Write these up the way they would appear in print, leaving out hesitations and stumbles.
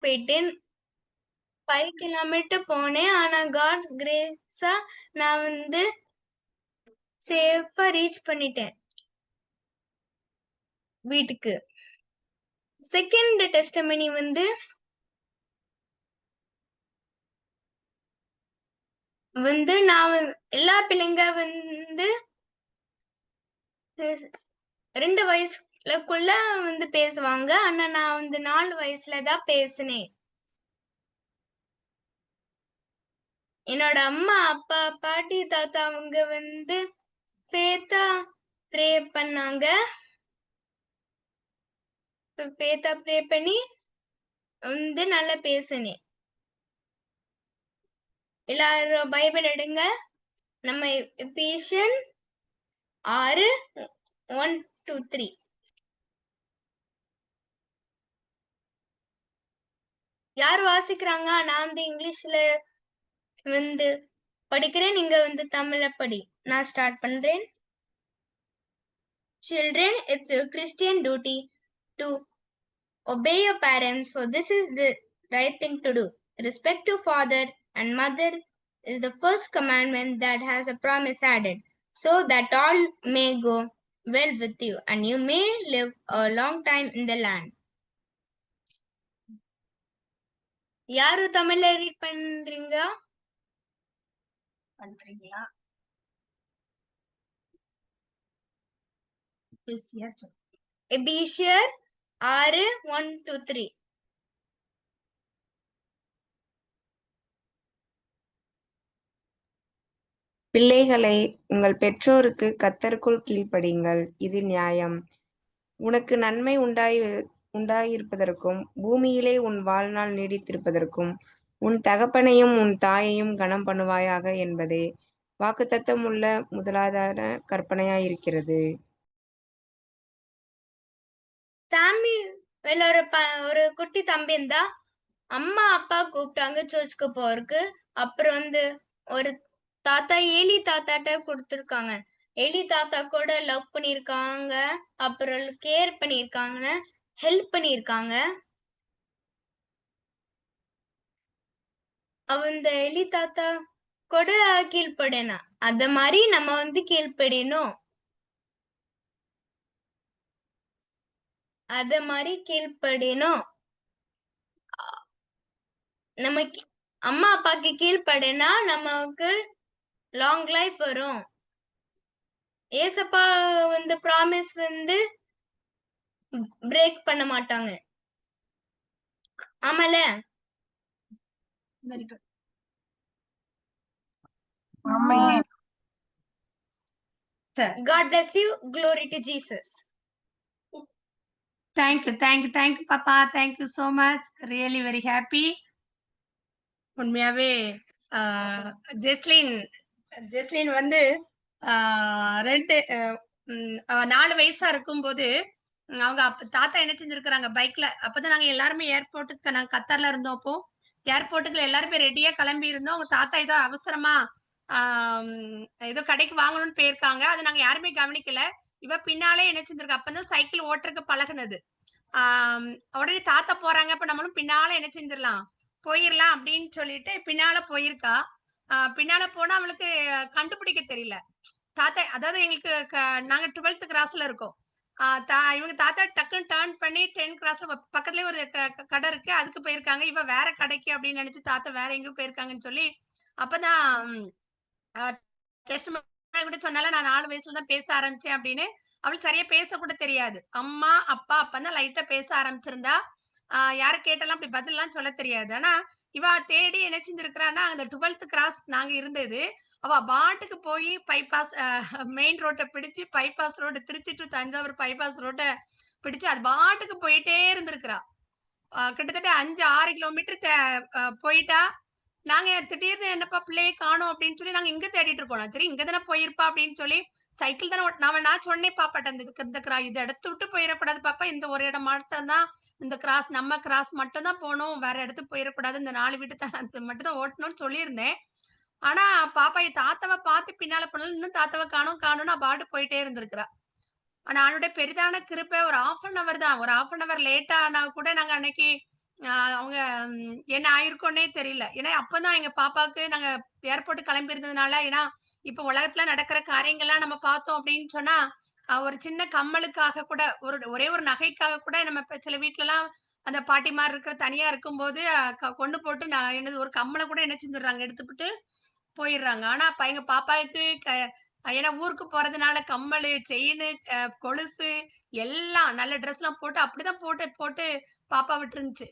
போயிட்டு 5 கிலோமீட்டர் போனேன். ஆனா காட்ஸ் கிரேஸா நான் சேஃபா ரீச் பண்ணிட்டேன் வீட்டுக்கு. செகண்ட் டெஸ்டிமனி நான் எல்லா பிள்ளைங்க 2 வயசுக்குள்ள பேசுவாங்க. ஆனா நான் 4 வயசுல தான் பேசினேன். என்னோட அம்மா, அப்பா, பாட்டி, தாத்தா அவங்க ஃபேத்தா ப்ரே பண்ணாங்க. ஃபேத்தா ப்ரே பண்ணி நல்லா பேசினேன். எல்லாரும் பைபிள் எடுங்க. நம்ம எபேசியன் 6:1-3. யார் வாசிக்கிறாங்க? நான் இங்கிலீஷ்ல படிக்கிறேன். நீங்க தமிழ்ல படி. நான் ஸ்டார்ட் பண்றேன். Children, it's your Christian duty to obey your parents, for this is the right thing to do. Respect to father and mother is the first commandment that has a promise added, so that all may go well with you and you may live a long time in the land. யாரு தமிழ்ல read பண்றீங்களா? எபேசியர் 6:1-3. பிள்ளைகளை, உங்கள் பெற்றோருக்கு கர்த்தருக்குள் கீழ்ப்படியுங்கள், இது நியாயம். உனக்கு நன்மை உண்டாயிருப்பதற்கும் பூமியிலே உன் வாழ்நாள் நீடித்திருப்பதற்கும் உன் தகப்பனையும் உன் தாயையும் கனம் பண்ணுவாயாக என்பதே வாக்குத்தத்தமுள்ள முதலாதார கற்பனையாயிருக்கிறது. சாமுவேல் ஒரு குட்டி தம்பி இருந்தா. அம்மா அப்பா கூப்பிட்டாங்க சர்ச்சுக்கு போறதுக்கு. அப்புறம் ஒரு தாத்தா ஏலி தாத்தாட்ட கொடுத்துருக்காங்க. ஏலி தாத்தா கூட லவ் பண்ணிருக்காங்க, அப்புறம் கேர் பண்ணிருக்காங்க, ஹெல்ப் பண்ணிருக்காங்க. எலி தாத்தா கூட கீழ்ப்படினா அத மாதிரி நம்ம கீழ்ப்படியணும். அத மாதிரி கீழ்ப்படியணும். நம்ம அம்மா அப்பாக்கு கீழ்ப்படினா நமக்கு லாங் லைஃப் வரும். ஏசப்பா ப்ராமிஸ் பிரேக் பண்ண மாட்டாங்க. ஆமால? Very good. Amen. God bless you. Glory to Jesus. Thank you, Papa. Thank you so much. Really very happy. உண்மையாவே ஜெஸ்லின் 4 வயசா இருக்கும்போது அவங்க தாத்தா என்ன செஞ்சிருக்கிறாங்க, பைக்ல. அப்பதான் நாங்க எல்லாருமே ஏர்போர்ட்டுக்கு, நாங்க கத்தார்ல இருந்தோம். அப்போ ஏர்போர்ட்டுக்குள்ள எல்லாருமே ரெடியா கிளம்பி இருந்தோம். அவங்க தாத்தா ஏதோ அவசரமா ஏதோ கடைக்கு வாங்கணும்னு போயிருக்காங்க. அது நாங்க யாருமே கவனிக்கல. இவ பின்னாலே என்ன செஞ்சிருக்கா, அப்பதான் சைக்கிள் ஓட்டுறதுக்கு பழகுனது. உடனே தாத்தா போறாங்க, அப்ப நம்மளும் பின்னால என்ன செஞ்சிடலாம், போயிடலாம் அப்படின்னு சொல்லிட்டு பின்னால போயிருக்கா. பின்னால போனா அவளுக்கு கண்டுபிடிக்க தெரியல தாத்தா. அதாவது எங்களுக்கு நாங்க 12th கிராஸ்ல இருக்கோம். இவங்க தாத்தா டக்குன்னு டர்ன் பண்ணி 10 கிராஸ்ல பக்கத்துலயே ஒரு கடை இருக்கு, அதுக்கு போயிருக்காங்க. இவ வேற கடைக்கு அப்படின்னு நினைச்சு தாத்தா வேற எங்கேயும் போயிருக்காங்கன்னு சொல்லி அப்பதான் டெஸ்ட் கூட சொன்னால, நான் 4 வயசுல தான் பேச ஆரம்பிச்சேன் அப்படின்னு. அவளுக்கு சரியா பேச கூட தெரியாது. அம்மா அப்பா அப்பதான் லைட்டா பேச ஆரம்பிச்சிருந்தா. யாரு கேட்டாலும் அப்படி பதில் எல்லாம் சொல்ல தெரியாது. ஆனா இவ தேடி என்ன செஞ்சிருக்கிறான்னா, அந்த 12th கிராஸ் நாங்க இருந்தது, அவ பாட்டுக்கு போய் பைபாஸ் மெயின் ரோட்டை பிடிச்சு, bypass road, Trichy to Thanjavur bypass ரோட்டை பிடிச்சு அது பாட்டுக்கு போயிட்டே இருந்திருக்கிறா. கிட்டத்தட்ட 5-6 கிலோமீட்டர் போயிட்டா. நாங்க திடீர்னு என்னப்பா பிள்ளையை காணோம் அப்படின்னு சொல்லி நாங்க இங்க தேடிட்டு இருக்கோம். சரி இங்க தானே போயிருப்பா அப்படின்னு சொல்லி சைக்கிள் தானே நான் சொன்னேன் பாப்பாட்ட, இந்த இடத்த விட்டு போயிடக்கூடாது பாப்பா, இந்த ஒரு இடம் மட்டும் தான் இந்த கிராஸ், நம்ம கிராஸ் மட்டும் தான் போகணும், வேற இடத்துக்கு போயிடக்கூடாது, இந்த 4 வீட்டு மட்டும் தான் ஓட்டணும்னு சொல்லியிருந்தேன். ஆனா பாப்பா தாத்தாவை பார்த்து பின்னால போனாலும் இன்னும் தாத்தாவை காணும்னு பாட்டு போயிட்டே இருந்திருக்கிறா. ஆனா அவனுடைய பெரிதான கிருப்பை ஒரு 1/2 hour தான், ஒரு 1/2 hour லேட்டா ஆனா கூட நாங்க அன்னைக்கு அவங்க என்ன ஆயிருக்கோன்னே தெரியல. ஏன்னா அப்பதான் எங்க பாப்பாவுக்கு நாங்க ஏர்போர்ட் கிளம்பி இருந்ததுனால, ஏன்னா இப்ப உலகத்துல நடக்கிற காரியங்கள்லாம் நம்ம பார்த்தோம் அப்படின்னு சொன்னா, ஒரு சின்ன கம்மலுக்காக கூட ஒரே ஒரு நகைக்காக கூட நம்ம இப்ப சில வீட்லலாம் அந்த பாட்டிமார் இருக்கிற தனியா இருக்கும்போது கொண்டு போட்டு நான் என்னது ஒரு கம்மலை கூட என்ன செஞ்சிடுறாங்க, எடுத்துக்கிட்டு போயிடுறாங்க. ஆனா எங்க பாப்பாவுக்கு ஏன்னா ஊருக்கு போறதுனால கம்மலு, செயின், கொலுசு எல்லாம் நல்ல ட்ரெஸ் எல்லாம் போட்டு அப்படிதான் போட்டு போட்டு பாப்பா விட்டுருந்துச்சு.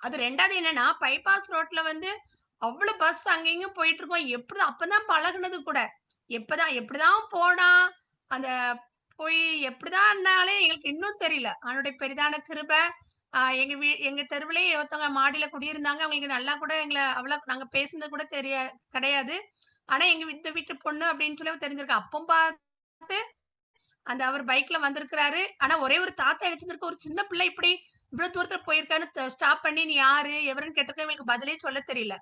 அது 2வது என்னன்னா, பைபாஸ் ரோட்ல வந்து அவ்வளவு பஸ் அங்க இங்கயும் போயிட்டு இருக்கோம். அப்பதான் பழகுனது கூட. எப்படிதான் போனா, அந்த போய் எப்படிதான்னாலே எங்களுக்கு இன்னும் தெரியல. அவனுடைய பெரிதான கிருபை. எங்க தெருவுலயே ஒருத்தவங்க மாடியில குடியிருந்தாங்க. அவங்களுக்கு நல்லா கூட நாங்க பேசுனது கூட கிடையாது. ஆனா இந்த வீட்டு பொண்ணு அப்படின்னு சொல்லி தெரிஞ்சிருக்கு. அப்பம் பார்த்து அந்த அவர் பைக்ல வந்திருக்கிறாரு. ஆனா ஒரே ஒரு தாத்தா அடிச்சிருக்க ஒரு சின்ன பிள்ளை இப்படி இவ்வளவு தூரத்துல போயிருக்கான்னு ஸ்டாப் பண்ணி நீ யாரு எவருன்னு கேட்டிருக்க எங்களுக்கு பதிலே சொல்ல தெரியல.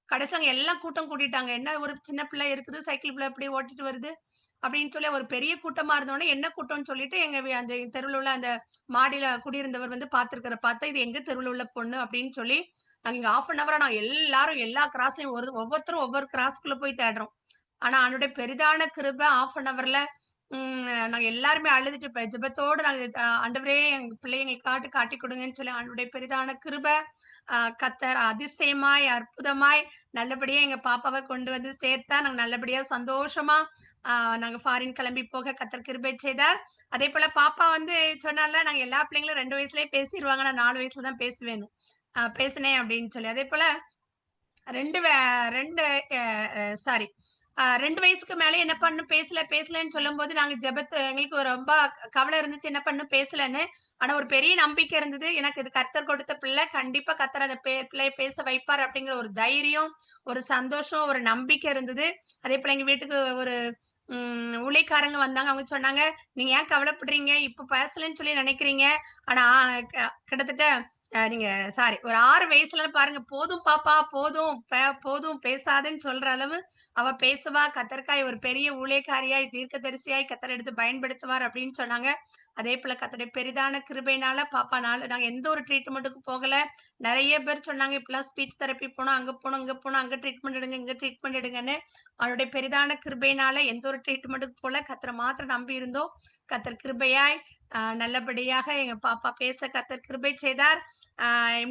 கடைசில அங்க எல்லாம் கூட்டம் கூட்டிட்டாங்க. என்ன ஒரு சின்ன பிள்ளை இருக்குது, சைக்கிள் பிள்ளை இப்படி ஓட்டிட்டு வருது அப்படின்னு சொல்லி ஒரு பெரிய கூட்டமா இருந்தோடனே என்ன கூட்டம்னு சொல்லிட்டு அந்த தெருவுல உள்ள அந்த மாடியில குடியிருந்தவர் வந்து பார்த்தா இது எங்க தெருவுல உள்ள பொண்ணு அப்படின்னு சொல்லி நாங்க இங்க 1/2 hour நாங்க எல்லாரும் எல்லா கிராஸ்லயும் ஒவ்வொருத்தரும் ஒவ்வொரு கிராஸ்க்குள்ள போய் தேடுறோம். ஆனா அவனுடைய பெரிதான கிருபை 1/2 hourல நாங்க எல்லாருமே அழுதுட்டு ஜெபத்தோடு நாங்க ஆண்டவரே எங்க பிள்ளைய எங்களுக்கு காட்டி கொடுங்கன்னு சொல்லி ஆண்டவருடைய பெரிதான கிருபை கர்த்தர் அதிசயமாய் அற்புதமாய் நல்லபடியா எங்க பாப்பாவை கொண்டு வந்து சேர்த்தா நாங்க நல்லபடியா சந்தோஷமா நாங்க ஃபாரின் கிளம்பி போக கர்த்தர் கிருபை செய்தார். அதே போல பாப்பா வந்து சொன்னால நாங்க எல்லா பிள்ளைங்களும் 2 வயசுலயே பேசிடுவாங்க, நான் 4 வயசுல தான் பேசுவேன்னு பேசினேன் அப்படின்னு சொல்லி. அதே போல 2 வயசுக்கு மேல என்ன பண்ணு பேசலன்னு சொல்லும்போது நாங்க எங்களுக்கு ரொம்ப கவலை இருந்துச்சு, என்ன பண்ணு பேசலன்னு. ஆனா ஒரு பெரிய நம்பிக்கை இருந்தது, எனக்கு இது கர்த்தர் கொடுத்த பிள்ளை, கண்டிப்பா கர்த்தர் அந்த பிள்ளைய பேச வைப்பார் அப்படிங்கிற ஒரு தைரியம், ஒரு சந்தோஷம், ஒரு நம்பிக்கை இருந்தது. அதே போல எங்க வீட்டுக்கு ஒரு ஊழியக்காரங்க வந்தாங்க. அவங்க சொன்னாங்க, நீங்க ஏன் கவலைப்படுறீங்க, இப்ப பேசலன்னு சொல்லி நினைக்கிறீங்க, ஆனா கிட்டத்தட்ட நீங்க ஒரு 6 வயசுல பாருங்க, போதும் பாப்பா போதும் போதும் பேசாதன்னு சொல்ற அளவு அவ பேசுவா. கத்தர்க்காய் ஒரு பெரிய ஊழியக்காரியாய் தீர்க்கதரிசியாய் கத்தர் எடுத்து பயன்படுத்துவார் அப்படின்னு சொன்னாங்க. அதே போல கத்தருடைய பெரிதான கிருபையினால பாப்பானால நாங்க எந்த ஒரு ட்ரீட்மெண்ட்டுக்கு போகல. நிறைய பேர் சொன்னாங்க இப்பெல்லாம் ஸ்பீச் தெரப்பி போனோம், அங்க போனோம் இங்க போனோம், அங்க ட்ரீட்மெண்ட் எடுங்க இங்க ட்ரீட்மெண்ட் எடுங்கன்னு. அவருடைய பெரிதான கிருபையினால எந்த ஒரு ட்ரீட்மெண்ட்டுக்கு போல கத்தரை மாத்திரம் நம்பி இருந்தோம். கத்தர் கிருபையாய் நல்லபடியாக எங்க பாப்பா பேச கத்தர் கிருபை செய்தார்.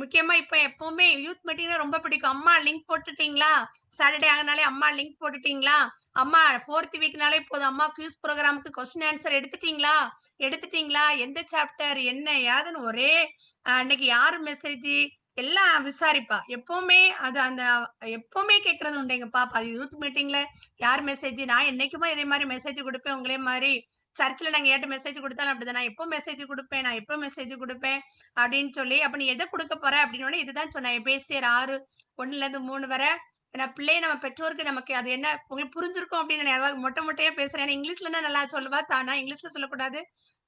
முக்கியமா இப்ப எப்பவுமே யூத் மீட்டிங்னா ரொம்ப பிடிக்கும். அம்மா லிங்க் போட்டுட்டீங்களா, சாட்டர்டே ஆகினாலே அம்மா லிங்க் போட்டுட்டீங்களா, அம்மா 4th வீக்னாலே போதும், அம்மா குவிஸ் ப்ரோக்ராமுக்கு கொஸ்டின் ஆன்சர் எடுத்துட்டீங்களா, எந்த சாப்டர் என்ன யாதுன்னு ஒரே அன்னைக்கு யாரு மெசேஜ் எல்லாம் விசாரிப்பா. எப்பவுமே எப்பவுமே கேட்கறது உண்டு எங்க பாப்பா. யூத் மீட்டிங்ல யார் மெசேஜ், நான் என்னைக்குமே இதே மாதிரி மெசேஜ் கொடுப்பேன். உங்களே மாதிரி சர்ச்சில் நாங்க ஏட்ட மெசேஜ் கொடுத்தாலும் அப்படிதான், நான் எப்போ மெசேஜ் கொடுப்பேன் அப்படின்னு சொல்லி. அப்ப நீ எதை கொடுக்க போற அப்படின்னு இதுதான் சொன்னேன், எபேசியர் 6:1-3 வரை. ஏன்னா பிள்ளைய நம்ம பெற்றோருக்கு நமக்கு அது என்ன உங்களுக்கு புரிஞ்சிருக்கும் அப்படின்னு நான் மொட்டையா பேசுறேன். இங்கிலீஷ்ல நல்லா சொல்லுவா, நான் இங்கிலீஷ்ல சொல்லக்கூடாது,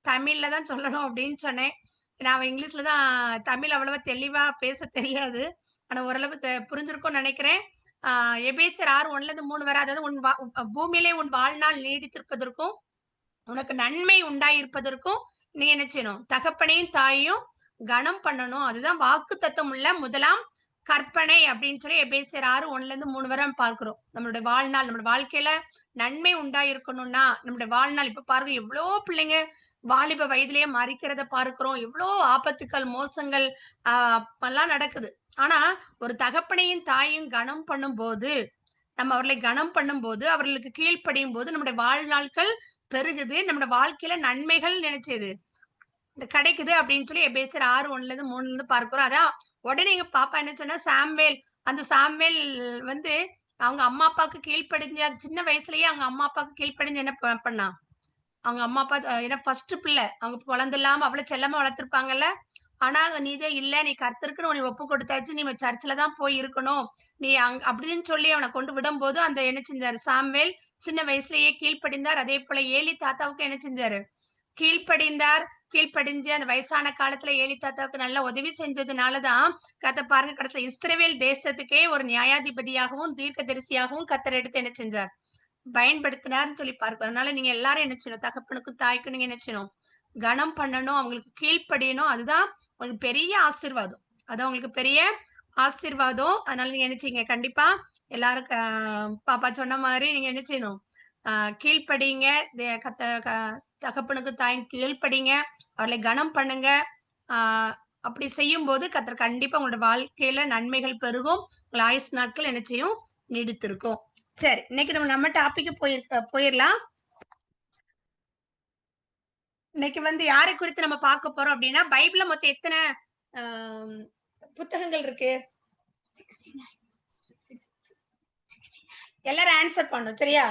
தமிழ்ல தான் சொல்லணும் அப்படின்னு சொன்னேன். நான் இங்கிலீஷ்ல தான், தமிழ் அவ்வளவா தெளிவா பேச தெரியாது, ஆனா ஓரளவு புரிஞ்சிருக்கும்னு நினைக்கிறேன். எபேசியர் 6:1-3 வரை, அதாவது பூமியிலே உன் வாழ்நாள் நீடித்திருப்பதற்கும் உனக்கு நன்மை உண்டாயிருப்பதற்கும் நீ என்ன செய்யணும், தகப்பனையும் தாயையும் கனம் பண்ணணும். அதுதான் வாக்கு தத்துவம் உள்ள முதலாம் கற்பனை அப்படின்னு சொல்லி எபேசியர் 6:1-3 வரை பார்க்கிறோம். நம்மளுடைய வாழ்நாள், நம்மளுடைய வாழ்க்கையில நன்மை உண்டாயிருக்கணும்னா நம்மளுடைய வாழ்நாள், இப்ப பாருங்க எவ்வளவு பிள்ளைங்க வாலிப வயதிலேயே மறிக்கிறத பார்க்கிறோம். எவ்வளவு ஆபத்துக்கள் மோசங்கள் எல்லாம் நடக்குது. ஆனா ஒரு தகப்பனையும் தாயும் கனம் பண்ணும் போது, நம்ம அவர்களை கனம் பண்ணும் போது, அவர்களுக்கு கீழ்ப்படியும் போது நம்முடைய வாழ்நாட்கள் பெருகுது, நம்முடைய வாழ்க்கையில நன்மைகள் நினைச்சது கிடைக்குது அப்படின்னு சொல்லி எபேசியர் 6:1-3 பார்க்கிறோம். அதான் உடனே எங்க பாப்பா என்ன சொன்னா, அந்த சாம்வேல் வந்து அவங்க அம்மா அப்பாவுக்கு கீழ்ப்படிஞ்ச சின்ன வயசுலயே அவங்க அம்மா அப்பாவுக்கு கீழ்ப்படிஞ்சு என்ன பண்ணா, அவங்க அம்மா அப்பா ஏன்னா ஃபர்ஸ்ட் பிள்ளை, அவங்க குழந்தை இல்லாம அவ்வளவு செல்லமா வளர்த்திருப்பாங்கல்ல. ஆனா நீதே இல்ல, நீ கர்த்தருக்குன்னு உன்னை ஒப்பு கொடுத்தாச்சு, நீ சர்ச்சில் தான் போய் இருக்கணும், நீ அப்படின்னு சொல்லி அவனை கொண்டு விடும்போது அந்த என்ன செஞ்சாரு, சாம்வேல் சின்ன வயசுலயே கீழ்ப்படிந்தார். அதே போல ஏலி தாத்தாவுக்கு என்ன செஞ்சாரு, கீழ்ப்படிஞ்சு அந்த வயசான காலத்துல ஏலி தாத்தாவுக்கு நல்ல உதவி செஞ்சதுனாலதான் பாருங்க கடைசியில இஸ்ரவேல் தேசத்துக்கே ஒரு நியாயாதிபதியாகவும் தீர்க்கதரிசியாகவும் கர்த்தர் எடுத்து என்ன செஞ்சார், பயன்படுத்தினார்னு சொல்லி பார்க்கிறோம். அதனால நீங்க எல்லாரும் என்ன செய்யணும், தகப்பனுக்கும் தாய்க்கும் நீங்க என்ன செய்யணும், கனம் பண்ணணும், அவங்களுக்கு கீழ்ப்படியணும். அதுதான் உங்களுக்கு பெரிய ஆசீர்வாதம். அதான் உங்களுக்கு பெரிய ஆசீர்வாதம். அதனால நீங்க என்ன செய்யுங்க, கண்டிப்பா எல்லாரும் பாப்பா சொன்ன மாதிரி நீங்க என்ன செய்யணும், கீழ்ப்படிங்க. தகப்பனுக்கு தாய் கீழ்ப்படிங்க, அவர்களை கனம் பண்ணுங்க. அப்படி செய்யும் போது கர்த்தர் கண்டிப்பா உங்களோட வாழ்க்கையில நன்மைகள் பெருகும். உங்கள் ஆயுசு நாட்கள் என்ன செய்யும், நீடித்திருக்கும். சரி, இன்னைக்கு நம்ம டாபிக் போயிடலாம். இன்னைக்கு யாரை குறித்து நம்ம பார்க்க போறோம் அப்படின்னா, பைபிள்ல மொத்தம் எத்தனை புத்தகங்கள் இருக்கு? எல்லாரும் ஆன்சர் பண்ணணும், சரியா?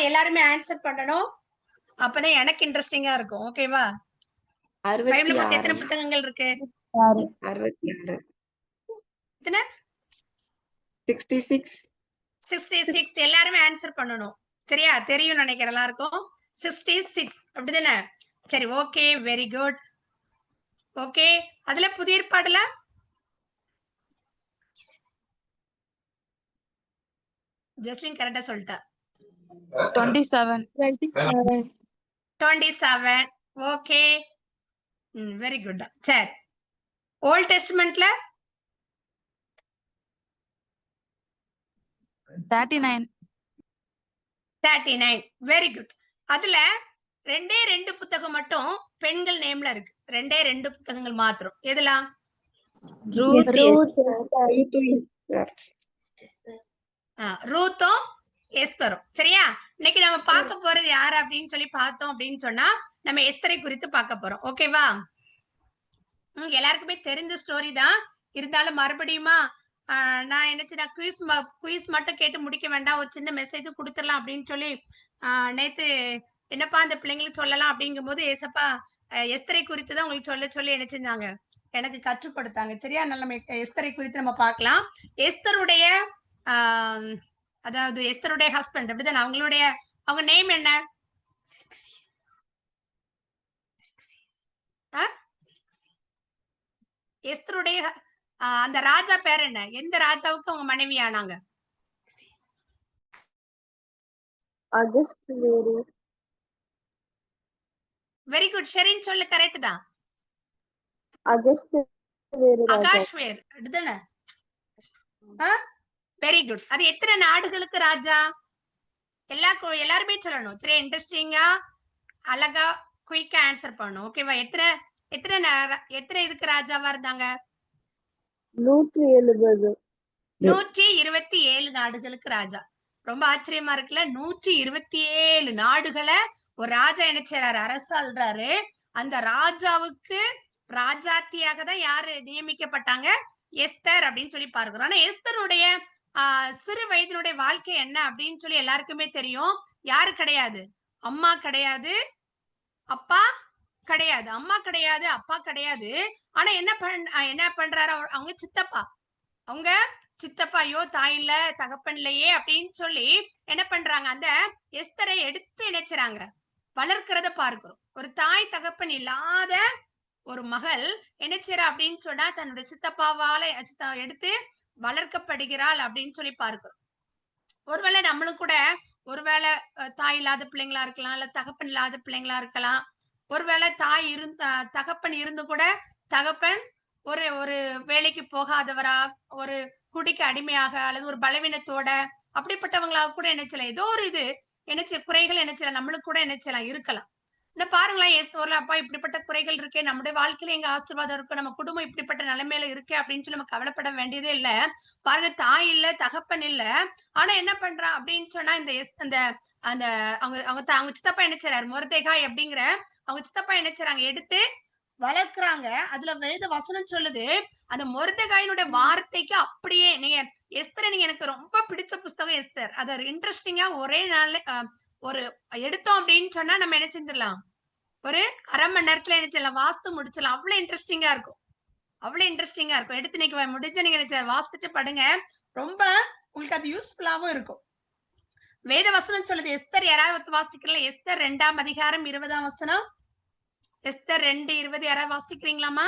எல்லாருமே ஆன்சர் பண்ணணும், அப்பதான் எனக்கு இன்ட்ரெஸ்டிங்கா இருக்கும். ஓகேவா? பைபிள்ல மொத்தம் எத்தனை புத்தகங்கள் இருக்கு? 66. எத்தனை? 66. 66. எல்லாருமே ஆன்சர் பண்ணணும், சரியா? தெரியும் நினைக்கிறேன் எல்லாருக்கும். 66 அப்படிதானே? சரி, ஓகே, வெரி குட். ஓகே, அதுல புதிய ஏற்பாடுல ஜஸ்லின் கரெக்டா சொல்லிட்டா. 27. Okay, very good. சரி, ஓல்ட் டெஸ்ட்மென்ட்ல 39. Very good. அதுல 2 புத்தகம் மட்டும் பெண்கள் நேம்ல இருக்கு. 2 புத்தகங்கள் மாத்திரம். எதுலாம்? ரூத்தும் எஸ்தரும். சரியா? இன்னைக்கு நம்ம பார்க்க போறது யாரு அப்படின்னு சொல்லி பார்த்தோம் அப்படின்னு சொன்னா, நம்ம எஸ்தரை குறித்து பார்க்க போறோம். ஓகேவா? எல்லாருக்குமே தெரிஞ்ச ஸ்டோரி தான். இருந்தாலும் மறுபடியுமா நான் என்ன குயிஸ் மட்டும் கேட்டு முடிக்க வேண்டாம், ஒரு சின்ன மெசேஜ் கொடுத்துடலாம் அப்படின்னு சொல்லி நேத்து என்னப்பா அந்த பிள்ளைங்களுக்கு சொல்லலாம் அப்படிங்கும் போது, ஏசப்பா எஸ்தரை குறித்து தான் உங்களுக்கு சொல்லி என்ன செஞ்சாங்க, எனக்கு கற்றுக் கொடுத்தாங்க. சரியா? நம்ம எஸ்தரை குறித்து நம்ம பார்க்கலாம். எஸ்தருடைய அதாவது எஸ்தருடைய ஹஸ்பண்ட் அப்படிதான், அவங்க நேம் என்ன? எஸ்தருடைய அந்த ராஜா பேர் என்ன? எந்த ராஜாவுக்கு அவங்க மனைவி ஆனாங்க? Very good. ஷெரின் சொல்லு, கரெக்ட் தான். அகாஷ்வேர் அப்படிதானே? Very good. அது எத்தனை நாடுகளுக்கு ராஜா? எல்லாருமே சொல்லணும். சரி, இன்ட்ரெஸ்டிங்கா அழகா குயிக்கா ஆன்சர் பண்ணணும். ஓகேவா? எத்தனை இதுக்கு ராஜாவா இருந்தாங்க? 127 நாடுகளுக்கு ராஜா. ரொம்ப ஆச்சரியமா இருக்குல்ல? 127 நாடுகளை ஒரு ராஜா என்ன செய்யறாரு, அரசாள்றாரு. அந்த ராஜாவுக்கு ராஜாத்தியாக தான் யாரு நியமிக்கப்பட்டாங்க? எஸ்தர் அப்படின்னு சொல்லி பார்க்கிறோம். ஆனா எஸ்தருடைய சிறு வயதினுடைய வாழ்க்கை என்ன அப்படின்னு சொல்லி எல்லாருக்குமே தெரியும். யாரு கிடையாது? அம்மா கிடையாது, அப்பா கிடையாது. அம்மா கிடையாது, அப்பா கிடையாது. ஆனா என்ன பண்றாரு அவங்க சித்தப்பா, ஐயோ தாய் இல்ல, தகப்பன் இல்லையே அப்படின்னு சொல்லி என்ன பண்றாங்க, அந்த எஸ்தரை எடுத்து நினைச்சுறாங்க, வளர்க்கிறத பார்க்கிறோம். ஒரு தாய் தகப்பன் இல்லாத ஒரு மகள் என்ன செய்யறா அப்படின்னு சொன்னா, தன்னுடைய சித்தப்பாவால எடுத்து வளர்க்கப்படுகிறாள் அப்படின்னு சொல்லி பார்க்கிறோம். ஒருவேளை நம்மளும் கூட ஒருவேளை தாய் இல்லாத பிள்ளைங்களா இருக்கலாம், இல்ல தகப்பன் இல்லாத பிள்ளைங்களா இருக்கலாம். ஒருவேளை தகப்பன் இருந்து கூட தகப்பன் ஒரு வேலைக்கு போகாதவரா, ஒரு குடிக்கு அடிமையாக, அல்லது ஒரு பலவீனத்தோட அப்படிப்பட்டவங்களாக கூட என்ன செய்யலாம், ஏதோ ஒரு குறைகள் என்ன செய்யலாம், நம்மளுக்கு கூட என்ன செய்யலாம் இருக்கலாம். இந்த பாருங்களேன், அப்பா இப்படிப்பட்ட குறைகள் இருக்கே, நம்முடைய வாழ்க்கையில எங்க ஆசீர்வாதம் இருக்கு, நம்ம குடும்பம் இப்படிப்பட்ட நிலைமையில இருக்கு அப்படின்னு சொல்லி நம்ம கவலைப்பட வேண்டியதே இல்ல. பாருங்க, தாய் இல்ல, தகப்பன் இல்ல, ஆனா என்ன பண்றான் அப்படின்னு சொன்னா, அந்த அந்த அவங்க சித்தப்பா என்ன செய்றாரு, மொர்தெகாய் அப்படிங்கிற அவங்க சித்தப்பா என்ன செய்றாங்க, எடுத்து வளர்க்குறாங்க. அதுல வேத வசனம் சொல்லுது, அந்த மொர்தெகாயினுடைய வார்த்தைக்கு அப்படியே நீங்க எஸ்தரை, நீங்க எனக்கு ரொம்ப பிடிச்ச புஸ்தகம் எஸ்தர். அது இன்ட்ரெஸ்டிங்கா ஒரே நாள்ல ஒரு எடுத்தோம் அப்படின்னு சொன்னா நம்ம என்ன செஞ்சிடலாம், ஒரு அரை மணி நேரத்துல என்ன செய்யலாம், வாஸ்து முடிச்சிடலாம். அவ்வளவு இன்ட்ரெஸ்டிங்கா இருக்கும். எடுத்து நீங்க முடிஞ்ச நீங்க வாசிச்சுட்டு படுங்க. ரொம்ப உங்களுக்கு அது யூஸ்ஃபுல்லாவும் இருக்கும். வேத வசனம் சொல்லுது, எஸ்தர் யாராவது வாசிக்கலாம்? எஸ்தர் 2ஆம் அதிகாரம் 20ஆம் வசனம். எஸ்தர் 2:20 யாராவது வாசிக்கிறீங்களாமா?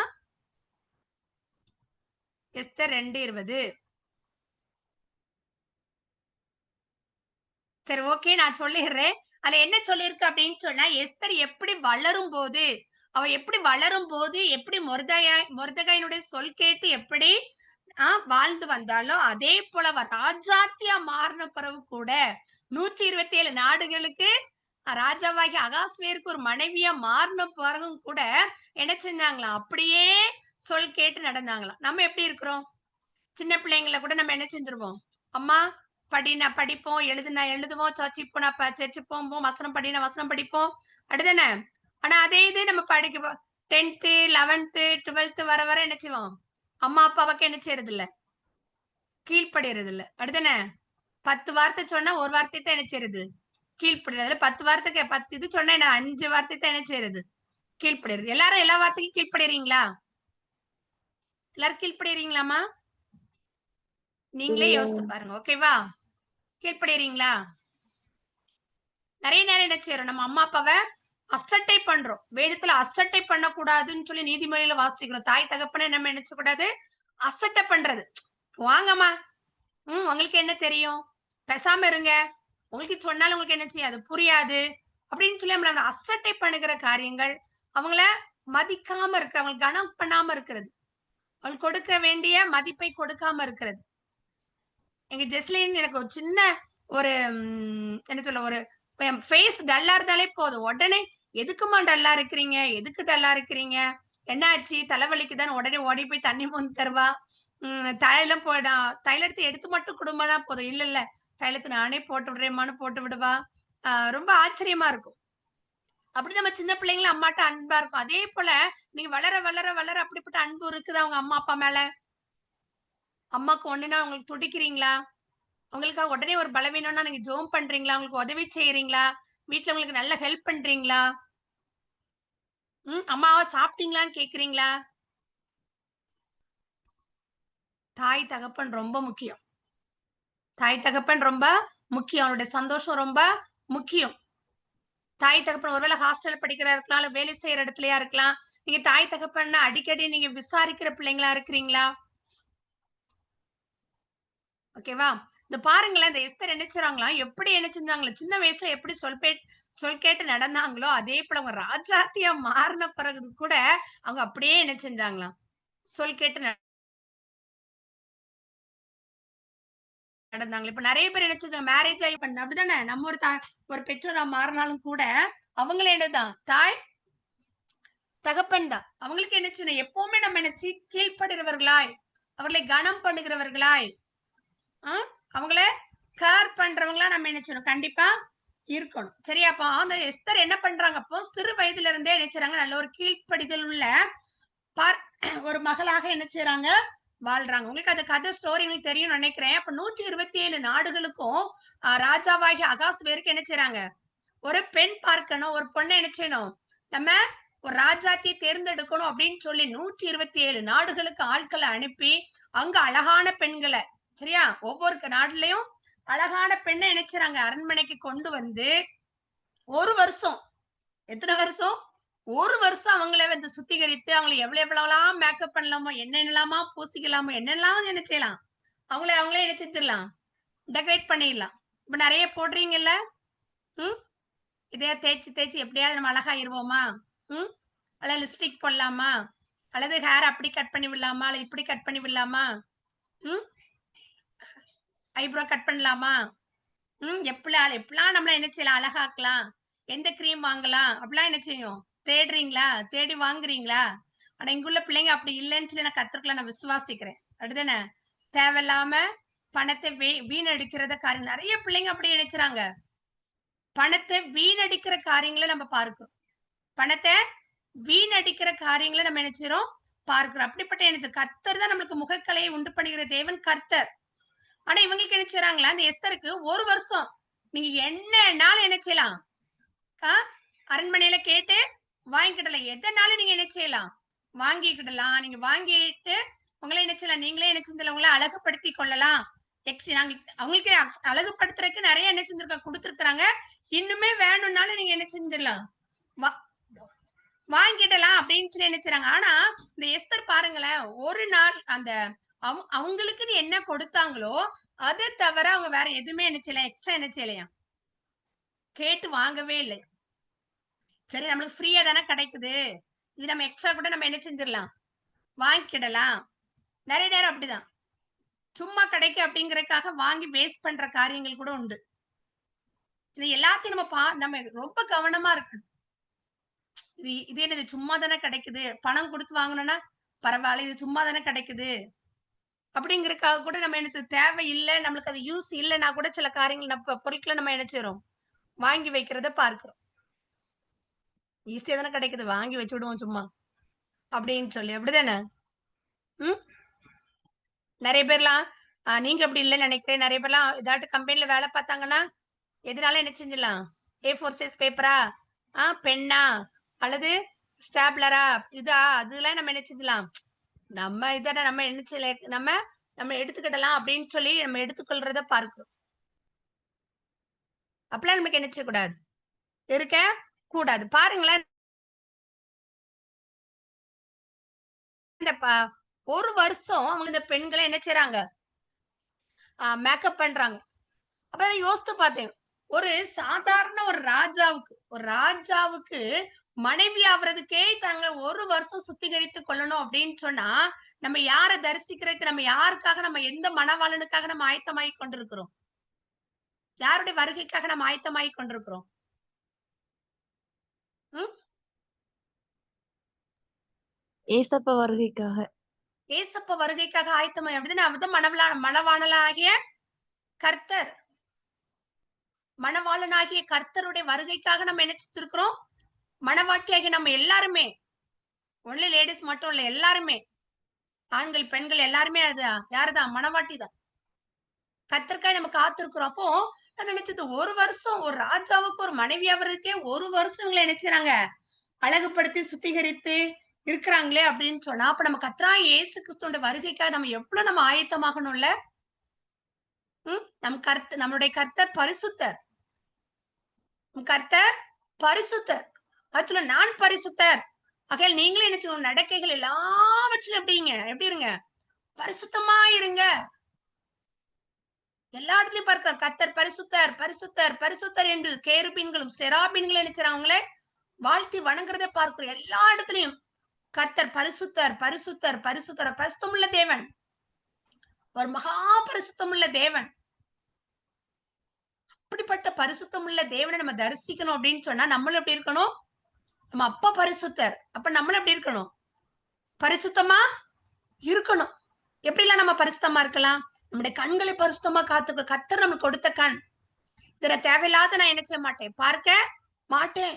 எஸ்தர் 2:20. சரி, ஓகே, நான் சொல்லிடுறேன். அதுல என்ன சொல்லியிருக்கு அப்படின்னு சொன்னா, எஸ்தர் எப்படி வளரும் போது அவ எப்படி வளரும் போது எப்படி மொர்தகாயினுடைய சொல் கேட்டு எப்படி வாழ்ந்து வந்தாலோ அதே போல அவ ராஜாத்தியா மாறின பிறகு கூட 127 நாடுகளுக்கு ராஜாவாகி அகாஸ்வேருக்கு ஒரு மனைவியா மாறின பிறகும் கூட என்ன செஞ்சாங்களாம்? அப்படியே சொல் கேட்டு நடந்தாங்களாம். நம்ம எப்படி இருக்கிறோம்? சின்ன பிள்ளைங்களை கூட நம்ம என்ன செஞ்சிருவோம்? அம்மா படினா படிப்போம், எழுதுனா எழுதுவோம், சர்ச்சு போனா சர்ச்சு போவோம், வசனம் படினா வசனம் படிப்போம், அப்படிதானே? ஆனா அதே இது நம்ம படிக்க 10th 11th 12th வர வர என்ன செய்வோம்? அம்மா அப்பாவுக்கு என்ன செய்யறது இல்ல, கீழ்படுறது இல்ல, அப்படிதானே? 10 வார்த்தை சொன்னா ஒரு வார்த்தை தான் என்ன செய்யறது, கீழ்படுறது. 10 வார்த்தைக்கு 10 இது சொன்னா என்ன 5 வார்த்தை தான் என்ன செய்யறது, கீழ்படுறது. எல்லாரும் எல்லா வார்த்தைக்கும் கீழ்படுறீங்களா? எல்லாரும் கீழ்படுறீங்களாமா? நீங்களே யோசித்து பாருங்க. ஓகேவா? கீழ்படுறீங்களா? நிறைய நேரம் என்ன செய்யறோம்? நம்ம அம்மா அப்பாவை அசட்டை பண்றோம். வேதத்துல அசட்டை பண்ணக்கூடாதுன்னு சொல்லி நீதிமொழியில வாசிக்கிறோம். தாய் தகப்பனை நம்ம நினைச்ச கூடாது, அசட்டை பண்றது. வாங்கம்மா, உங்களுக்கு என்ன தெரியும், பேசாம இருங்க, உங்களுக்கு சொன்னாலும் உங்களுக்கு என்ன செய்யாது, புரியாது அப்படின்னு சொல்லி நம்மள அசட்டை பண்ணுகிற காரியங்கள், அவங்கள மதிக்காம இருக்கு, அவங்களுக்கு கனம் பண்ணாம இருக்கிறது, அவங்களுக்கு கொடுக்க வேண்டிய மதிப்பை கொடுக்காம இருக்கிறது. எங்க ஜெஸ்லின் எனக்கு ஒரு சின்ன ஒரு என்ன சொல்ல, ஒரு ஃபேஸ் டல்லா இருந்தாலே போதும், உடனே எதுக்குமா டல்லா இருக்கிறீங்க, எதுக்கு டல்லா இருக்கிறீங்க, என்னாச்சு, தலைவலிக்குதான், உடனே ஓடி போய் தண்ணி மோந்து தருவா. தைலம் தைலத்தை எடுத்து மட்டும் கொடுமானா போதும், இல்ல இல்ல தைலத்தை நானே போட்டு விடுறேம்மான்னு போட்டு விடுவா. ரொம்ப ஆச்சரியமா இருக்கும். அப்படி நம்ம சின்ன பிள்ளைங்களும் அம்மாட்ட அன்பா இருக்கும். அதே போல நீங்க வளர வளர வளர அப்படிப்பட்ட அன்பு இருக்குதா அவங்க அம்மா அப்பா மேல? அம்மாக்கு ஒண்ணுன்னா உங்களுக்கு துடிக்கிறீங்களா? உங்களுக்காக உடனே ஒரு பலவீனம்னா நீங்க ஜோம் பண்றீங்களா? உங்களுக்கு உதவி செய்யறீங்களா? வீட்டுல உங்களுக்கு நல்ல ஹெல்ப் பண்றீங்களா? அம்மாவா சாப்பிட்டீங்களான்னு கேக்குறீங்களா? தாய் தகப்பன் ரொம்ப முக்கியம். தாய் தகப்பன் ரொம்ப முக்கியம். அவனுடைய சந்தோஷம் ரொம்ப முக்கியம். தாய் தகப்பன் ஒருவேளை ஹாஸ்டல் படிக்கிறா இருக்கலாம், இல்ல வேலை செய்யற இடத்துலயா இருக்கலாம். நீங்க தாய் தகப்பன்னா அடிக்கடி நீங்க விசாரிக்கிற பிள்ளைங்களா இருக்கிறீங்களா? ஓகேவா? இந்த பாருங்களேன், இந்த எஸ்தர் என்ன செய்றாங்களா, எப்படி என்ன செஞ்சாங்களா, சின்ன வயசுல எப்படி சொல் கேட்டு நடந்தாங்களோ அதே போல அவங்க ராஜாத்தியா மாறின பிறகு கூட அவங்க அப்படியே என்ன செஞ்சாங்களாம், சொல் கேட்டு நடந்தாங்க. இப்ப நிறைய பேர் என்ன செஞ்சாங்க, மேரேஜ் ஆகி பண்ண அப்படிதானே, நம்ம ஒரு பெற்றோரா மாறினாலும் கூட அவங்களே என்னதான் தாய் தகப்பன் தான். அவங்களுக்கு என்ன செய்யணும், எப்பவுமே நம்ம நினைச்சு கீழ்ப்படுகிறவர்களாய், அவர்களை கனம் பண்ணுகிறவர்களாய், அவங்கள கேர் பண்றவங்களா நம்ம என்ன செய்யணும், கண்டிப்பா இருக்கணும். சரியாப்பா? அந்த எஸ்தர் என்ன பண்றாங்க, அப்போ சிறு வயதுல இருந்தே என்ன செய்றாங்க, நல்ல ஒரு கீழ்ப்படிதல் உள்ள ஒரு மகளாக என்ன செய்யறாங்க, வாழ்றாங்க. உங்களுக்கு அந்த கதை ஸ்டோரி உங்களுக்கு தெரியும் நினைக்கிறேன். அப்ப 127 நாடுகளுக்கும் ராஜாவாகி அகாஸ்வேருக்கு என்ன செய்றாங்க, ஒரு பெண் பார்க்கணும், ஒரு பொண்ணை என்ன செய்யணும், நம்ம ஒரு ராஜாத்தி தேர்ந்தெடுக்கணும் அப்படின்னு சொல்லி 127 நாடுகளுக்கு ஆட்களை அனுப்பி அங்க அழகான பெண்களை, சரியா, ஒவ்வொரு நாடுலயும் அழகான பெண்ணை நினைச்சாங்க அரண்மனைக்கு கொண்டு வந்து ஒரு வருஷம், எத்தனை வருஷம், ஒரு வருஷம் அவங்கள வந்து சுத்திகரித்து அவங்களை எவ்வளவுலாம் மேக்கப் பண்ணலாமோ, என்னென்னலாமா பூசிக்கலாமோ, என்னெல்லாம் என்ன செய்யலாம், அவங்களே என்ன செஞ்சிடலாம், டெக்கரேட் பண்ணிடலாம். இப்ப நிறைய போடுறீங்கல்ல, இதே தேய்ச்சி எப்படியாவது நம்ம அழகாயிருவோமா, அல்லது லிப்ஸ்டிக் போடலாமா, அல்லது ஹேர் அப்படி கட் பண்ணி விடலாமா, அல்லது இப்படி கட் பண்ணி விடலாமா, ஐப்ரோ கட் பண்ணலாமா, எப்படிலாம் நம்மள என்ன செய்யலாம், அழகாக்கலாம், எந்த கிரீம் வாங்கலாம், அப்படிலாம் என்ன செய்யும், தேடுறீங்களா, தேடி வாங்குறீங்களா? ஆனா இங்குள்ள பிள்ளைங்க அப்படி இல்லைன்னு சொல்லி நான் கத்துக்கலாம், நான் விசுவாசிக்கிறேன். அப்படிதானே? தேவையில்லாம பணத்தை வீணடிக்கிறத காரியம் நிறைய பிள்ளைங்க அப்படி நினைச்சுறாங்க. பணத்தை வீணடிக்கிற காரியங்களை நம்ம பார்க்கிறோம். பணத்தை வீணடிக்கிற காரியங்களை நம்ம நினைச்சிரோம் பார்க்கிறோம். அப்படிப்பட்ட எனக்கு கர்த்தர் தான் நம்மளுக்கு முகக்கலையை உண்டு பண்ணுகிற தேவன் கர்த்தர். ஆனா இவங்களுக்கு என்ன செய்றாங்களா, அந்த எஸ்தருக்கு ஒரு வருஷம் நீங்க என்னன்னாலும் என்ன செய்யலாம், அரண்மனையில கேட்டு வாங்கிக்கிடலாம், எதனாலும் நீங்க என்ன செய்யலாம், வாங்கிக்கிடலாம். நீங்க வாங்கிட்டு உங்களை என்ன செய்யலாம், நீங்களே என்ன செஞ்சல, உங்களை அழகுபடுத்தி கொள்ளலாம். அவங்களுக்கு அழகுபடுத்துறதுக்கு நிறைய என்ன செஞ்சிருக்காங்க, கொடுத்துருக்காங்க. இன்னுமே வேணும்னாலும் நீங்க என்ன செஞ்சிடலாம், வாங்கிடலாம் அப்படின்னு சொல்லி என்ன செய்றாங்க. ஆனா இந்த எஸ்தர் பாருங்களேன், ஒரு நாள் அந்த அவங்களுக்குன்னு என்ன கொடுத்தாங்களோ அதை தவிர அவங்க வேற எதுவுமே என்ன செய்யல, எக்ஸ்ட்ரா என்ன செய்யலையா, கேட்டு வாங்கவே இல்லை. சரி நம்மளுக்கு ஃப்ரீயா தானே கிடைக்குது, இது நம்ம எக்ஸ்ட்ரா கூட நம்ம என்ன செஞ்சிடலாம், வாங்கிக்கிடலாம். நிறைய நேரம் அப்படிதான் சும்மா கிடைக்கு அப்படிங்கறதுக்காக வாங்கி வேஸ்ட் பண்ற காரியங்கள் கூட உண்டு. இது எல்லாத்தையும் நம்ம ரொம்ப கவனமா இருக்கணும். இது என்னது சும்மா தானே கிடைக்குது, பணம் கொடுத்து வாங்கணும்னா பரவாயில்ல, இது சும்மா தானே கிடைக்குது அப்படிங்கறதுக்காக கூட நம்ம எனக்கு தேவை இல்லை, நம்மளுக்கு அது யூஸ் இல்லைன்னா கூட சில காரியங்கள் நம்ம பொருட்களை நம்ம நினைச்சிடும் வாங்கி வைக்கிறத பார்க்கிறோம். ஈஸியா தானே கிடைக்குது, வாங்கி வச்சு விடுவோம் சும்மா அப்படின்னு சொல்லி. அப்படிதானே? நிறைய பேர்லாம் நீங்க அப்படி இல்லைன்னு நினைக்கிறேன். நிறைய பேர்லாம் ஏதாட்டு கம்பெனில வேலை பார்த்தாங்கன்னா எதனால என்ன செஞ்சிடலாம், A4 சைஸ் பேப்பரா, பென்னா அல்லது ஸ்டாப்லரா, இதா அதெல்லாம் நம்ம என்ன செஞ்சலாம், நம்ம இதான நம்ம என்ன நம்ம எடுத்துக்கிடலாம் அப்படின்னு சொல்லி நம்ம எடுத்துக்கொள்றத பார்க்கிறோம். அப்பெல்லாம் நமக்கு என்ன செய்யக்கூடாது, இருக்க கூடாது. பாருங்களேன், இந்த ஒரு வருஷம் அவங்க இந்த பெண்களை என்ன செய்யறாங்க, மேக்கப் பண்றாங்க. அப்ப நான் யோசித்து பார்த்தேன், ஒரு சாதாரண ஒரு ராஜாவுக்கு மனைவி ஆவறதுக்கே தாங்க ஒரு வருஷம் சுத்திகரித்து கொள்ளணும் அப்படின்னு சொன்னா, நம்ம யாரை தரிசிக்கிறதுக்கு, நம்ம யாருக்காக, நம்ம எந்த மணவாளனுக்காக நம்ம ஆயத்தமாகி கொண்டிருக்கிறோம், யாருடைய வருகைக்காக நம்ம ஆயத்தமாகி கொண்டிருக்கிறோம்? ஏசப்ப வருகைக்காக. ஏசப்ப வருகைக்காக ஆயத்தமாய் அப்படிதான் மணவாளனாகிய கர்த்தர், மணவாளனாகிய கர்த்தருடைய வருகைக்காக நம்ம நினைச்சிருக்கிறோம். மணவாட்டியாகிய நம்ம எல்லாருமே, ஒன்லி லேடிஸ் மட்டும் இல்ல, எல்லாருமே ஆண்கள் பெண்கள் எல்லாருமே யாருதான், மணவாட்டி தான். கர்த்தருக்காக நம்ம காத்திருக்கிறோம். அப்போ நான் நினைச்சது, ஒரு வருஷம் ஒரு ராஜாவுக்கு ஒரு மனைவி ஆவறதுக்கே ஒரு வருஷம் இவங்களை நினைச்சாங்க அழகுபடுத்தி சுத்திகரித்து இருக்கிறாங்களே அப்படின்னு சொன்னா, அப்ப நம்ம கர்த்தராகிய இயேசு கிறிஸ்துவோட வருகைக்காக நம்ம எவ்வளவு நம்ம ஆயத்தமாகணும்ல. நம்மளுடைய கர்த்தர் பரிசுத்தர், கர்த்தர் பரிசுத்தர். அதுல நான் பரிசுத்தர் ஆகையால் நீங்களும் என்ன செய்யணும், நடக்கைகள் எல்லாவற்றிலும் எப்படி இருங்க, பரிசுத்தமா இருங்க. எல்லா இடத்துலயும் பார்க்க கர்த்தர் பரிசுத்தர் பரிசுத்தர் பரிசுத்தர் என்று கேருபீன்களும் செராபீன்களும் நினைச்சாங்களே வாழ்த்தி வணங்குறதை பார்க்கிறோம். எல்லா இடத்துலயும் கர்த்தர் பரிசுத்தர் பரிசுத்தர் பரிசுத்தர், பரிசுத்தமுள்ள தேவன், ஒரு மகா பரிசுத்தமுள்ள தேவன். அப்படிப்பட்ட பரிசுத்தமுள்ள தேவனை நம்ம தரிசிக்கணும் அப்படின்னு சொன்னா நம்மளும் எப்படி இருக்கணும், நம்ம அப்பா பரிசுத்தர், அப்ப நம்மளும் எப்படி இருக்கணும், பரிசுத்தமா இருக்கணும். எப்படிலாம் நம்ம பரிசுத்தமா இருக்கலாம், நம்முடைய கண்களை பரிசுத்தமா காத்துக்க. கர்த்தர் நமக்கு கொடுத்த கண், இதுல தேவையில்லாத நான் என்ன செய்ய மாட்டேன், பார்க்க மாட்டேன்.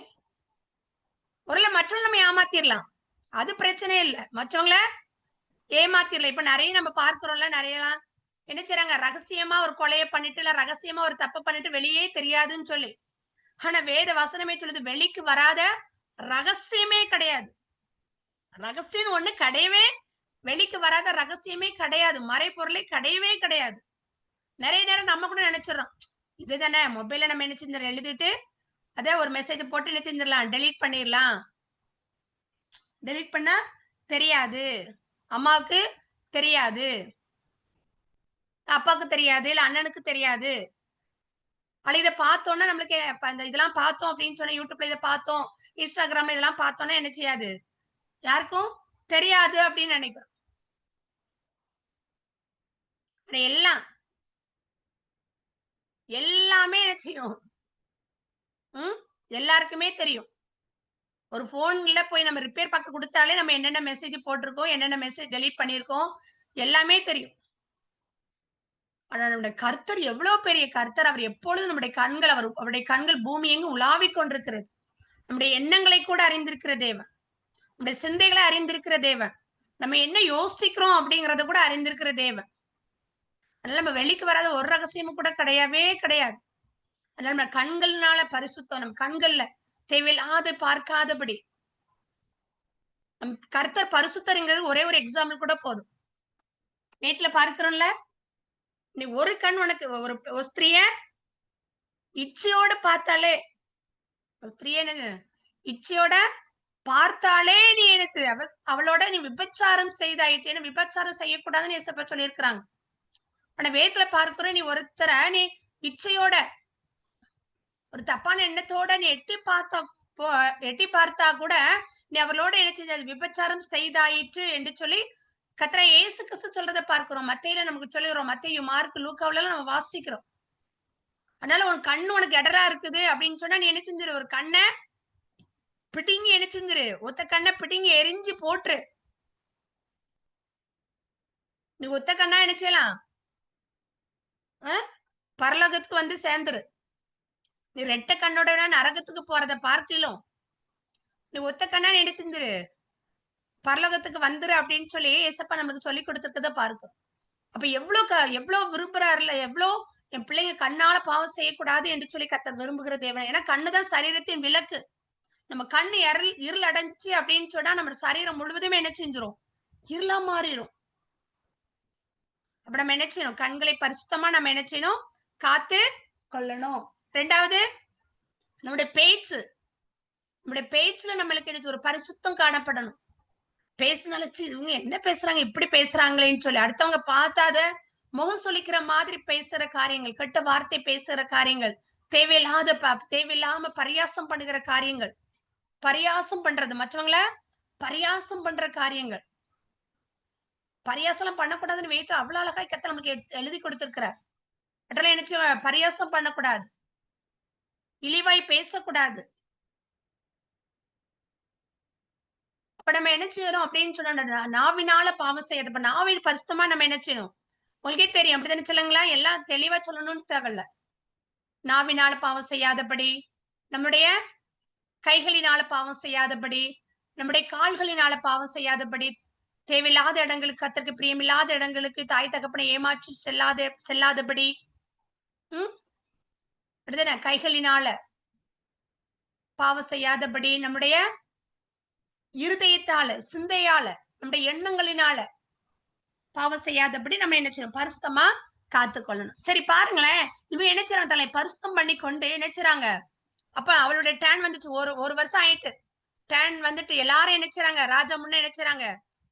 ஒருவேளை மற்றவங்க நம்ம ஏமாத்திரலாம், அது பிரச்சனை இல்லை, மற்றவங்கள ஏமாத்திரலாம். இப்ப நிறைய நம்ம பார்க்கிறோம்ல, நிறைய என்ன செய்யறாங்க, ரகசியமா ஒரு கொலையை பண்ணிட்டு இல்ல ரகசியமா ஒரு தப்பு பண்ணிட்டு வெளியே தெரியாதுன்னு சொல்லி. ஆனா வேத வசனமே சொல்லுது, வெளிக்கு வராத ரகசியமே கிடையாது. ரகசியம் ஒண்ணு கிடையவே, வெளிக்கு வராத ரகசியமே கிடையாது, மறைபொருளே கிடையவே கிடையாது. நிறைய நேரம் நம்ம கூட நினைச்சிடறோம், இதுதானே மொபைல்ல நம்ம என்ன செஞ்சிடறோம், எழுதிட்டு அதே ஒரு மெசேஜ் போட்டு என்ன செஞ்சிடலாம், டெலீட் பண்ணிடலாம். டெலீட் பண்ணா தெரியாது, அம்மாவுக்கு தெரியாது, அப்பாவுக்கு தெரியாது, இல்ல அண்ணனுக்கு தெரியாது. அல்ல இதை பார்த்தோம்னா நம்மளுக்கு இதெல்லாம் பார்த்தோம் அப்படின்னு சொன்னா, யூடியூப்ல இதை பார்த்தோம், இன்ஸ்டாகிராம்ல இதெல்லாம் பார்த்தோம்னா என்ன செய்யாது, யாருக்கும் தெரியாது அப்படின்னு நினைக்கிறோம். எல்லாமே என்ன செய்யும், எல்லாருக்குமே தெரியும். ஒரு போன்ல போய் நம்ம ரிப்பேர் பார்க்க கொடுத்தாலே நம்ம என்னென்ன மெசேஜ் போட்டிருக்கோம், என்னென்ன மெசேஜ் டெலீட் பண்ணிருக்கோம், எல்லாமே தெரியும். ஆனா நம்முடைய கர்த்தர் எவ்வளவு பெரிய கர்த்தர், அவர் எப்பொழுதும் நம்முடைய கண்கள், அவருடைய கண்கள் பூமி எங்கு உலாவிக் கொண்டிருக்கிறது. நம்முடைய எண்ணங்களை கூட அறிந்திருக்கிற தேவன், நம்முடைய சிந்தைகளை அறிந்திருக்கிற தேவன், நம்ம என்ன யோசிக்கிறோம் அப்படிங்கறத கூட அறிந்திருக்கிற தேவன். அதனால நம்ம வெளிக்கு வராத ஒரு ரகசியமும் கூட கிடையவே கிடையாது. அதனால நம்ம கண்கள்னால பரிசுத்தம், நம்ம கண்கள்ல தேவையில்லாத பார்க்காதபடி. கர்த்தர் பரிசுத்தருங்கிறது ஒரே ஒரு எக்ஸாம்பிள் கூட போதும். நேத்துல பார்க்கிறோம்ல, நீ ஒரு கண் உனக்கு ஒரு ஸ்திரிய இச்சையோட பார்த்தாலே, ஒரு ஸ்திரிய இச்சையோட பார்த்தாலே நீ எனக்கு அவளோட நீ விபச்சாரம் செய்தாயிட்டேன்னு, விபச்சாரம் செய்யக்கூடாதுன்னு ஏசப்பா சொல்லியிருக்கிறாங்க. ஆனா வேதத்துல பார்க்கிறோம், நீ ஒருத்தர நீ இச்சையோட ஒரு தப்பான எண்ணத்தோட நீ எட்டி எட்டி பார்த்தா கூட நீ அவர்களோட என்ன செஞ்ச விபச்சாரம் செய்தாயிற்று என்று சொல்லி கர்த்தராகிய இயேசு கிறிஸ்து சொல்றதை பார்க்கிறோம். மத்தேயுல நமக்கு சொல்லுகிறோம், மத்தேயு, மார்க், லூக்காவுல நம்ம வாசிக்கிறோம். அதனால உன் கண்ணு உனக்கு இடரா இருக்குது அப்படின்னு சொன்னா நீ என்ன செஞ்சிரு, ஒரு கண்ணை பிடிங்கி என்ன செஞ்சிரு, ஒத்த கண்ணை பிடிங்கி எரிஞ்சு போட்டுரு. நீ ஒத்த கண்ணா என்ன செய்யலாம், பரலோகத்துக்கு வந்து சேர்ந்துரு. நீ ரெட்ட கண்ணோட நரகத்துக்கு போறத பார்க்கலும் நீ ஒத்த கண்ணா என்ன செஞ்சிரு, பரலோகத்துக்கு வந்துரு அப்படின்னு சொல்லி ஏசப்பா நமக்கு சொல்லி கொடுத்துருக்கத பார்க்கும். அப்ப எவ்வளவு விரும்புறாருல, எவ்வளவு என் பிள்ளைங்க கண்ணால பாவம் செய்யக்கூடாது என்று சொல்லி கர்த்தர் விரும்புகிற தேவன். ஏன்னா கண்ணுதான் சரீரத்தின் விளக்கு. நம்ம கண்ணு இருள் அடைஞ்சிச்சு அப்படின்னு சொன்னா நம்ம சரீரம் முழுவதுமே என்ன செஞ்சிரும், இருளா மாறிடும். அப்ப நம்ம என்ன செய்யணும், கண்களை பரிசுத்தமா நம்ம என்ன செய்யணும், காத்து கொள்ளணும். ரெண்டாவது, நம்முடைய பேச்சுல நம்மளுக்கு என்ன ஒரு பரிசுத்தம் காணப்படணும். பேசினால இவங்க என்ன பேசுறாங்க, இப்படி பேசுறாங்களேன்னு சொல்லி அடுத்தவங்க பார்த்தாத முகம் சொல்லிக்கிற மாதிரி பேசுற காரியங்கள், கெட்ட வார்த்தை பேசுற காரியங்கள், தேவையில்லாம பரியாசம் பண்ணுகிற காரியங்கள், பரியாசம் பண்றது, மற்றவங்கள பரியாசம் பண்ற காரியங்கள், பரியாசம் பண்ணக்கூடாதுன்னு வைத்து அவ்வளவு அழகாய் கர்த்தர் நமக்கு எழுதி கொடுத்திருக்கிறார். அதெல்லாம் என்ன, பரியாசம் பண்ணக்கூடாது, இழிவாய் பேசக்கூடாது. அப்ப நம்ம என்ன செய்யணும் அப்படின்னு சொன்னா, நாவினால பாவம் செய்யறது. இப்ப நாவின் பரிசுத்தமா நம்ம என்ன செய்யணும், உங்களுக்கே தெரியும் அப்படித்தானே சொல்லுங்களா, எல்லாம் தெளிவா சொல்லணும்னு தேவையில்ல. நாவினால பாவம் செய்யாதபடி, நம்முடைய கைகளினால பாவம் செய்யாதபடி, நம்முடைய கால்களினால பாவம் செய்யாதபடி, தேவையில்லாத இடங்களுக்கு, கர்த்தருக்கு பிரியமில்லாத இடங்களுக்கு தாய் தகப்பனை ஏமாற்றி செல்லாதபடி, கைகளினால பாவம் செய்யாதபடி, நம்முடைய இருதயத்தால, சிந்தையால, நம்முடைய எண்ணங்களினால பாவம் செய்யாதபடி நம்ம என்ன செய்யணும், பரிசுத்தமா காத்து கொள்ளணும். சரி பாருங்களேன், இவன் என்ன செய்யறாங்க, தலை பரிசுத்தம் பண்ணி கொண்டு என்ன செய்யறாங்க. அப்ப அவளுடைய டேன் வந்துச்சு, ஒரு வருஷம் ஆயிட்டு. டேன் வந்துட்டு எல்லாரும் என்ன செய்யறாங்க, ராஜா முன்ன என்ன செய்யறாங்க,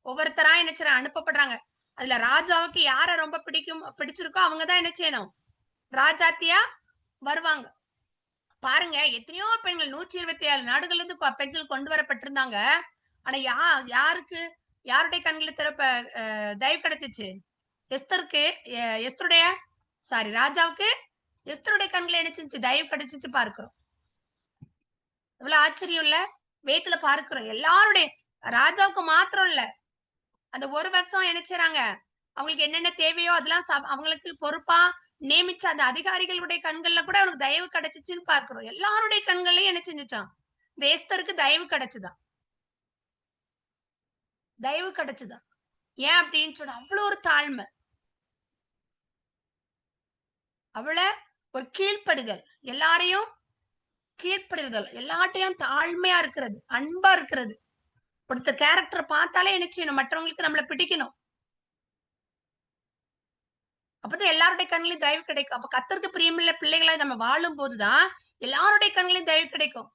ஒவ்வொருத்தரா என்ன செய்யறாங்க, அனுப்பப்படுறாங்க. அதுல ராஜாவுக்கு யார ரொம்ப பிடிச்சிருக்கோ அவங்கதான் என்ன செய்யணும், ராஜாத்தியா வருவாங்க. பாருங்க, எத்தனையோ பெண்கள் 127 நாடுகள்ல இருந்து பெண்கள் கொண்டு வரப்பட்டிருந்தாங்க. ஆனா யாருடைய கண்களில் தயவு கிடைச்சிச்சு, ராஜாவுக்கு எஸ்தருடைய கண்களை என்ன செஞ்சு தயவு கிடைச்சிச்சு பார்க்கிறோம். இவ்வளவு ஆச்சரியம் இல்ல, வேத்துல பார்க்கிறோம். எல்லாருடைய, ராஜாவுக்கு மாத்திரம் இல்ல, அந்த ஒரு வருஷம் என்ன செய்றாங்க, அவங்களுக்கு என்னென்ன தேவையோ அதெல்லாம் அவங்களுக்கு பொறுப்பா நியமிச்ச அந்த அதிகாரிகளுடைய கண்கள்ல கூட அவனுக்கு தயவு கிடைச்சிச்சுன்னு பார்க்கிறோம். எல்லாருடைய கண்கள்லயும் என்ன செஞ்சுட்டான், இந்த எஸ்தருக்கு தயவு கிடைச்சுதான். ஏன் அப்படின்னு சொன்னா, அவ்வளவு ஒரு தாழ்மை, அவ்வளவு ஒரு கீழ்ப்படுதல், எல்லாரையும் கீழ்ப்படுதல், எல்லாட்டையும் தாழ்மையா இருக்கிறது, அன்பா இருக்கிறது. ஒருத்த கேரக்டர் பார்த்தாலே என்ன செய்யணும், மற்றவங்களுக்கு நம்மள பிடிக்கணும். அப்பதான் எல்லாருடைய கண்களையும் தயவு கிடைக்கும். அப்ப கர்த்தருக்கு பிரியமுள்ள பிள்ளைகளை நம்ம வாழும் போதுதான் எல்லாருடைய கண்களையும் தயவு கிடைக்கும்.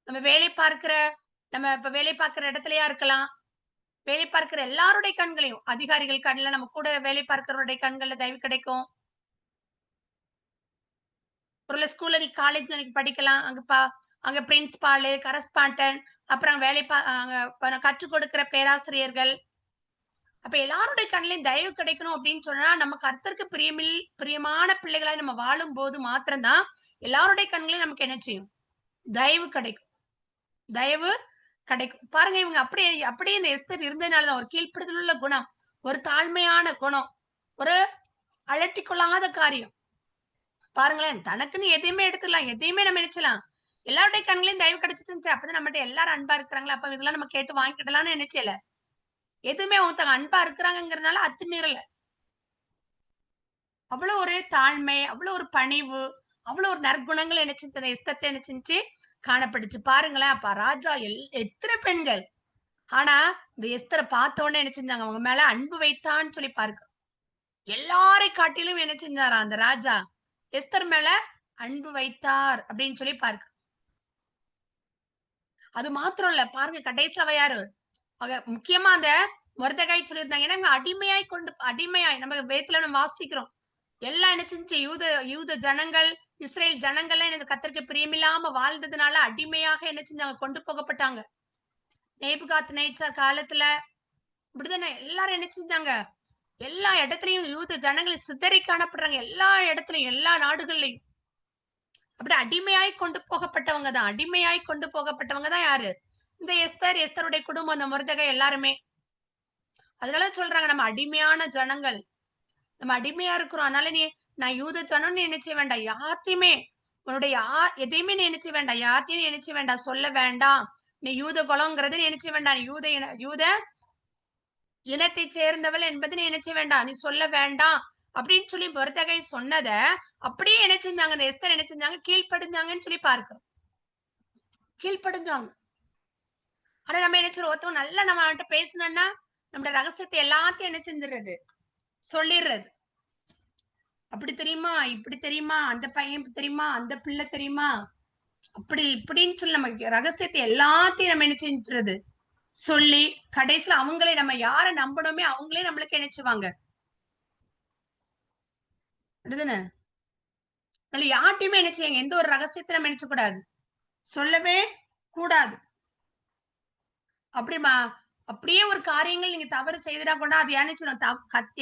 நம்ம வேலை பார்க்கிற இடத்துலயா இருக்கலாம், வேலை பார்க்கிற எல்லாருடைய கண்களையும், அதிகாரிகள் கண்ணுல, நம்ம கூட வேலை பார்க்கிறவருடைய கண்கள்ல தயவு கிடைக்கும். ஒரு ஸ்கூல்ல நீ காலேஜ்ல நீ படிக்கலாம், அங்க பிரின்சிபாலு, கரஸ்பாண்டன், அப்புறம் அங்க கற்றுக் கொடுக்கிற பேராசிரியர்கள், அப்ப எல்லாருடைய கண்ணிலையும் தயவு கிடைக்கணும் அப்படின்னு சொன்னா, நம்ம கர்த்தருக்கு பிரியமான பிள்ளைகளாய் நம்ம வாழும் போது மாத்திரம்தான் எல்லாருடைய கண்களையும் நமக்கு என்ன செய்யும், தயவு கிடைக்கும். பாருங்க, இவங்க அப்படியே இந்த எஸ்தர் இருந்ததுனாலதான், ஒரு கீழ்ப்படுதல் உள்ள குணம், ஒரு தாழ்மையான குணம், ஒரு அலட்டி கொள்ளாத காரியம். பாருங்களேன், தனக்குன்னு எதையுமே எடுத்துடலாம், எதையுமே நம்ம நினைச்சலாம், எல்லாருடைய கண்களையும் தயவு கிடைச்சிச்சு. அப்பதான் நம்மகிட்ட எல்லாரும் அன்பா இருக்கிறாங்களா, அப்ப இதெல்லாம் நம்ம கேட்டு வாங்கிக்கிடலாம்னு நினைச்சல. எதுவுமே ஒருத்தங்க அன்பா இருக்கிறாங்கிறதுனால அத்துமீறல. அவ்வளவு ஒரு தாழ்மை, அவ்வளவு ஒரு பணிவு, அவ்வளவு ஒரு நற்குணங்கள் என்ன செஞ்சது, எஸ்தர்ட்ட என்ன செஞ்சு காணப்படுச்சு. பாருங்களேன், அப்ப ராஜா எத்தனை பெண்கள், ஆனா இந்த எஸ்தரை பார்த்த உடனே என்ன செஞ்சாங்க, அவங்க மேல அன்பு வைத்தான்னு சொல்லி பாருங்க. எல்லாரை காட்டிலும் என்ன செஞ்சாரா அந்த ராஜா, எஸ்தர் மேல அன்பு வைத்தார் அப்படின்னு சொல்லி பாருங்க. அது மாத்திரம் இல்ல, பாருங்க கடைசியில யாரு, முக்கியமா அந்த மொர்தெகாய் சொல்லியிருந்தாங்க. ஏன்னா அடிமையாய் நம்ம வேத்துல நம்ம வாசிக்கிறோம், எல்லாம் என்ன செஞ்சு யூத ஜனங்கள், இஸ்ரேல் ஜனங்கள்லாம் எனக்கு கர்த்தருக்கு பிரியமில்லாம வாழ்ந்ததுனால அடிமையாக என்ன செஞ்சாங்க, கொண்டு போகப்பட்டாங்க. நேபுகாத் நேச்சார் காலத்துல இப்படிதானே எல்லாரும் என்ன செஞ்சாங்க, எல்லா இடத்துலயும் யூத ஜனங்களை சிதறி காணப்படுறாங்க. எல்லா இடத்துலயும், எல்லா நாடுகள்லயும் அப்படி அடிமையாய் கொண்டு போகப்பட்டவங்க தான். அடிமையாய் கொண்டு போகப்பட்டவங்க தான் யாரு? இந்த எஸ்தருடைய குடும்பம், அந்த மொர்தெகாய் எல்லாருமே. அதனால சொல்றாங்க நம்ம அடிமையான ஜனங்கள், நம்ம அடிமையா இருக்கிறோம். அதனால நான் யூத ஜனம்னு நினைச்ச வேண்டாம், யார்ட்டையுமே உன்னுடைய எதையுமே நினைச்ச வேண்டாம், யார்ட்டையும் நினைச்ச வேண்டாம், சொல்ல வேண்டாம். நீ யூத குலங்கிறது நினைச்ச வேண்டாம், யூத இனத்தை சேர்ந்தவள் என்பது நினைச்ச வேண்டாம், நீ சொல்ல வேண்டாம் அப்படின்னு சொல்லி மொர்தெகாய் சொன்னத அப்படியே என்ன செஞ்சாங்க, அந்த எஸ்தர் என்ன செஞ்சாங்க, கீழ்ப்படிஞ்சாங்கன்னு சொல்லி பார்க்கிறோம். கீழ்ப்படிஞ்சாங்க. ஆனா நம்ம என்ன சொல்றோம், ஒருத்தவங்க நல்லா நம்ம அவன்கிட்ட பேசணும்னா நம்மளோட ரகசியத்தை எல்லாத்தையும் என்ன செஞ்சிடுறது, சொல்லிடுறது. அப்படி தெரியுமா, இப்படி தெரியுமா, அந்த பையன் தெரியுமா, அந்த பிள்ளை தெரியுமா, அப்படி இப்படின்னு சொல்லி நம்ம ரகசியத்தை எல்லாத்தையும் நம்ம என்ன செஞ்சுறது, சொல்லி கடைசியில அவங்களே நம்ம யார நம்பணுமே அவங்களே நம்மளுக்கு நினைச்சுவாங்க. அப்படிதானே? யார்ட்டையுமே என்ன செய்யுங்க, எந்த ஒரு ரகசியத்தை நம்ம நினைச்ச கூடாது, சொல்லவே கூடாது. அப்படிமா அப்படியே ஒரு காரியங்கள் நீங்க தவறு செய்தா கூட அது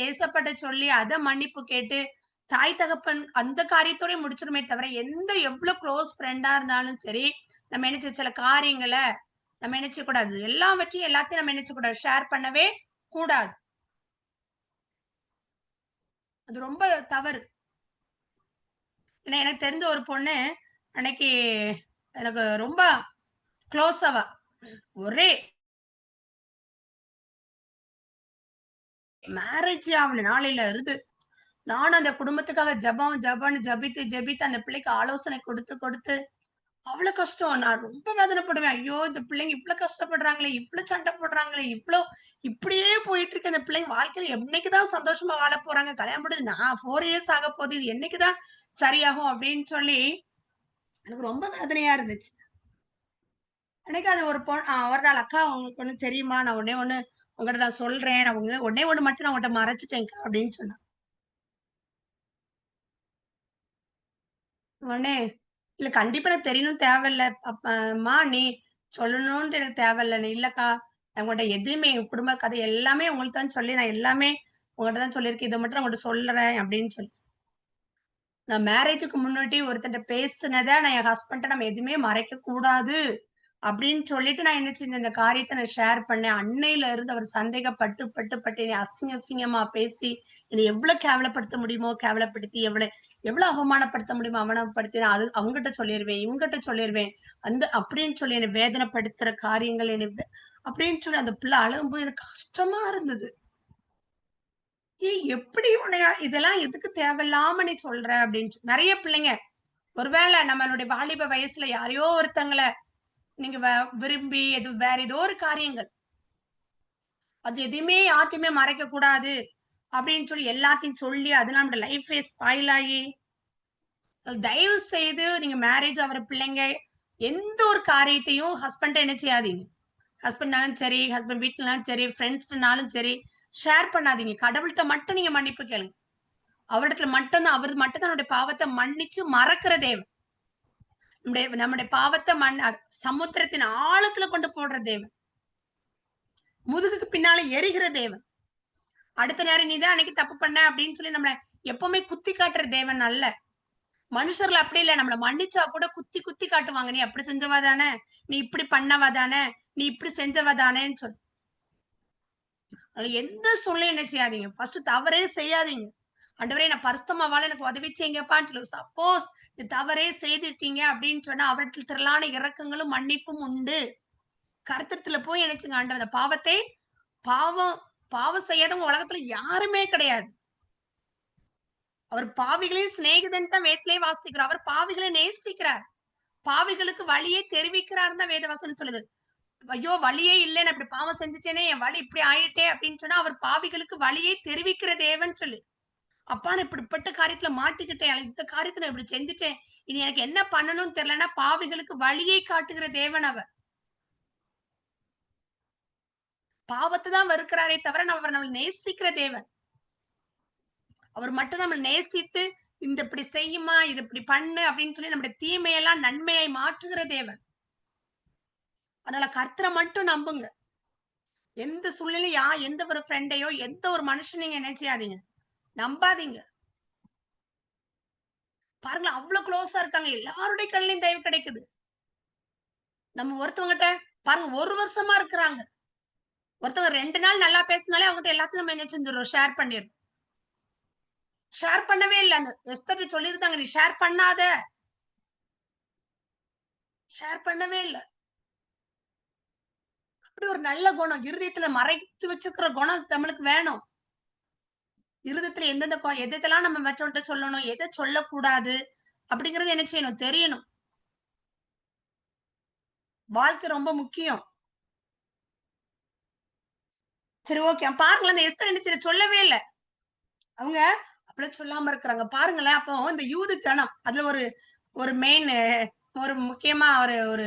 ஏசப்பட்ட சொல்லி அதை மன்னிப்பு கேட்டு தாய் தகப்பன் அந்த காரியத்தோட முடிச்சிருமே தவிர, எவ்வளவு க்ளோஸ் ஃப்ரெண்டா இருந்தாலும் சரி நம்ம நினைச்ச சில காரியங்களை நம்ம நினைச்ச கூடாது, எல்லாத்தையும் நம்ம நினைச்ச கூடாது, ஷேர் பண்ணவே கூடாது. அது ரொம்ப தவறு. ஏன்னா எனக்கு தெரிஞ்ச ஒரு பொண்ணு அன்னைக்கு எனக்கு ரொம்ப க்ளோஸ், அவ ஒரே மேரேஜ் ஆகல நாளையில இருந்து நானும் அந்த குடும்பத்துக்காக ஜபம்னு ஜபித்து அந்த பிள்ளைக்கு ஆலோசனை கொடுத்து அவ்வளவு கஷ்டம். நான் ரொம்ப வேதனைப்படுவேன். ஐயோ இந்த பிள்ளைங்க இவ்வளவு கஷ்டப்படுறாங்களே, இவ்வளவு சண்டை போடுறாங்களே, இப்படியே போயிட்டு இருக்கு. அந்த பிள்ளைங்க வாழ்க்கையில என்னைக்குதான் சந்தோஷமா வாழ போறாங்க, கல்யாணம் முடிஞ்சு நான் 4 years ஆக போகுது, இது என்னைக்குதான் சரியாகும் அப்படின்னு சொல்லி எனக்கு ரொம்ப வேதனையா இருந்துச்சு. எனக்கு அது ஒரு நாள் அக்கா உங்களுக்கு ஒண்ணு தெரியுமா, நான் ஒண்ணு உங்ககிட்ட நான் சொல்றேன், நான் ஒண்ணே ஒண்ணு மட்டும் நான் உங்கள்கிட்ட மறைச்சிட்டேன்க்கா அப்படின்னு சொன்னா. உடனே இல்ல கண்டிப்பா எனக்கு தெரியணும் தேவையில்ல அம்மா, நீ சொல்லணும்னு எனக்கு தேவையில்ல, நீ இல்லக்கா உங்கள்கிட்ட எதுவுமே எங்க குடும்ப கதை எல்லாமே உங்களுக்கு தான் சொல்லி நான் எல்லாமே உங்கள்கிட்ட தான் சொல்லியிருக்கேன், இதை மட்டும் நான் உங்கள்கிட்ட சொல்றேன் அப்படின்னு சொல்லி. நான் மேரேஜுக்கு முன்னாடி ஒருத்தட்ட பேசுனதை நான் என் ஹஸ்பண்ட நம்ம எதுவுமே மறைக்க கூடாது அப்படின்னு சொல்லிட்டு நான் என்ன செஞ்சேன், இந்த காரியத்தை நான் ஷேர் பண்ணேன். அன்னையில இருந்து அவர் சந்தேகப்பட்டு என்னை அசிங்கமா பேசி என்னை எவ்வளவு கேவலப்படுத்த முடியுமோ கேவலப்படுத்தி, எவ்வளவு அவமானப்படுத்த முடியுமோ அவமானப்படுத்தி நான் அது அவங்ககிட்ட சொல்லிடுவேன், இவங்ககிட்ட சொல்லிடுவேன் அப்படின்னு சொல்லி என்னை வேதனைப்படுத்துற காரியங்கள் அப்படின்னு சொல்லி அந்த பிள்ளை அழுகும்போது எனக்கு கஷ்டமா இருந்தது. எப்படி உன்னையா இதெல்லாம் எதுக்கு தேவையில்லாம நீ சொல்ற அப்படின்னு நிறைய பிள்ளைங்க ஒருவேளை நம்மளுடைய வாலிப வயசுல யாரையோ ஒருத்தங்களை நீங்க விரும்பி வேற ஏதோ ஒரு காரியங்கள் அது எதுவுமே யார்ட்டையுமே மறைக்க கூடாது அப்படின்னு சொல்லி எல்லாத்தையும் சொல்லி அதெல்லாம் நம்மளோட லைஃபே ஸ்பாயில் ஆகி, தயவு செய்து நீங்க மேரேஜ் ஆகிற பிள்ளைங்க எந்த ஒரு காரியத்தையும் ஹஸ்பண்ட் என்ன செய்யாதீங்க. ஹஸ்பண்ட்னாலும் சரி, ஹஸ்பண்ட் வீட்டுலனாலும் சரி, ஃப்ரெண்ட்ஸ்னாலும் சரி ஷேர் பண்ணாதீங்க. கடவுள்கிட்ட மட்டும் நீங்க மன்னிப்பு கேளுங்க. அவரிடத்துல மட்டும்தான், அவர் மட்டும் தான் நம்முடைய பாவத்தை மன்னிச்சு மறக்கிற தேவன். நம்முடைய பாவத்தை சமுத்திரத்தின் ஆழத்துல கொண்டு போடுற தேவன், முதுகுக்கு பின்னால எரிகிற தேவன். அடுத்த நேரம் நீதான் அன்னைக்கு தப்பு பண்ண அப்படின்னு சொல்லி நம்மள எப்பவுமே குத்தி காட்டுற தேவன் அல்ல. மனுஷர்கள் அப்படி இல்லை, நம்மள மன்னிச்சா கூட குத்தி காட்டுவாங்க, நீ அப்படி செஞ்சவாதானே, நீ இப்படி பண்ணவாதானே, நீ இப்படி செஞ்சவாதானேன்னு சொல்லி. எந்த சூழ்நிலையும் என்ன செய்யாதீங்க, ஃபர்ஸ்ட் தவறே செய்யாதீங்க. ஆண்டவரே நான் பரிசுத்தமா வாழ எனக்கு உதவி செய்யுங்கப்பான்னு சொல்லி சப்போஸ் இது தவறே செய்துட்டீங்க அப்படின்னு சொன்னா அவரிடத்தில் திரளான இரக்கங்களும் மன்னிப்பும் உண்டு. கருத்தத்துல போய் நினைச்சுங்க, ஆண்டவர் பாவத்தை பாவம் செய்யாதவங்க உலகத்துல யாருமே கிடையாது. அவர் பாவிகளின் சிநேகிதன் தான் வேதத்திலே வாசிக்கிறார். அவர் பாவிகளை நேசிக்கிறார், பாவிகளுக்கு வழியை தெரிவிக்கிறார் தான் வேதவசனம் சொல்லுது. ஐயோ வழியே இல்லைன்னு அப்படி பாவம் செஞ்சுட்டேனே, என் வழி இப்படி ஆயிட்டே அப்படின்னு சொன்னா அவர் பாவிகளுக்கு வழியை தெரிவிக்கிற தேவன் சொல்லு. அப்பா நான் இப்படிப்பட்ட காரியத்துல மாட்டிக்கிட்டேன், இந்த காரியத்துல இப்படி செஞ்சுட்டேன், இனி எனக்கு என்ன பண்ணணும்னு தெரியலன்னா பாவிகளுக்கு வழியை காட்டுகிற தேவன் அவர். பாவத்தை தான் வெறுக்கிறாரே தவிர அவர் நம்மளை நேசிக்கிற தேவன். அவர் மட்டும் நம்ம நேசித்து இந்த இப்படி செய்யுமா, இது இப்படி பண்ணு அப்படின்னு சொல்லி நம்முடைய தீமையெல்லாம் நன்மையை மாற்றுகிற தேவன். அதனால கர்த்தரை மட்டும் நம்புங்க. எந்த சூழ்நிலையா எந்த ஒரு ஃப்ரெண்டையோ எந்த ஒரு மனுஷன் நீங்க என்ன செய்யாதீங்க, நம்பாதீங்க. பாருங்களேன், அவ்வளவு க்ளோஸா இருக்காங்க, எல்லாருடைய கண்ணிலையும் தயவு கிடைக்குது. நம்ம ஒருத்தவங்கிட்ட பாருங்க 1 வருஷமா இருக்கிறாங்க, ஒருத்தவங்க 2 நாள் நல்லா பேசினாலே அவங்ககிட்ட எல்லாத்தையும் நம்ம என்ன செஞ்சிடறோம், ஷேர் பண்ணிடுறோம். ஷேர் பண்ணவே இல்லை. அந்த எஸ்தர் சொல்லியிருந்தாங்க, நீ ஷேர் பண்ணாத, ஷேர் பண்ணவே இல்லை. அப்படி ஒரு நல்ல குணம், இருதயத்துல மறைத்து வச்சிருக்கிற குணம் நம்மளுக்கு வேணும். இருதயத்துல எந்தெந்த எதெல்லாம் நம்ம மற்றவர்கிட்ட சொல்லணும், எதை சொல்லக்கூடாது அப்படிங்கறது என்ன செய்யணும், தெரியணும். வாழ்க்கை ரொம்ப முக்கியம். சரி, ஓகே. பாருங்களேன், அந்த எஸ்தர் என்ன சொல்லவே இல்லை. அவங்க அவ்வளவு சொல்லாம இருக்கிறாங்க. பாருங்களேன், அப்போ இந்த யூத ஜனம் அதுல ஒரு மெயின் ஒரு முக்கியமா ஒரு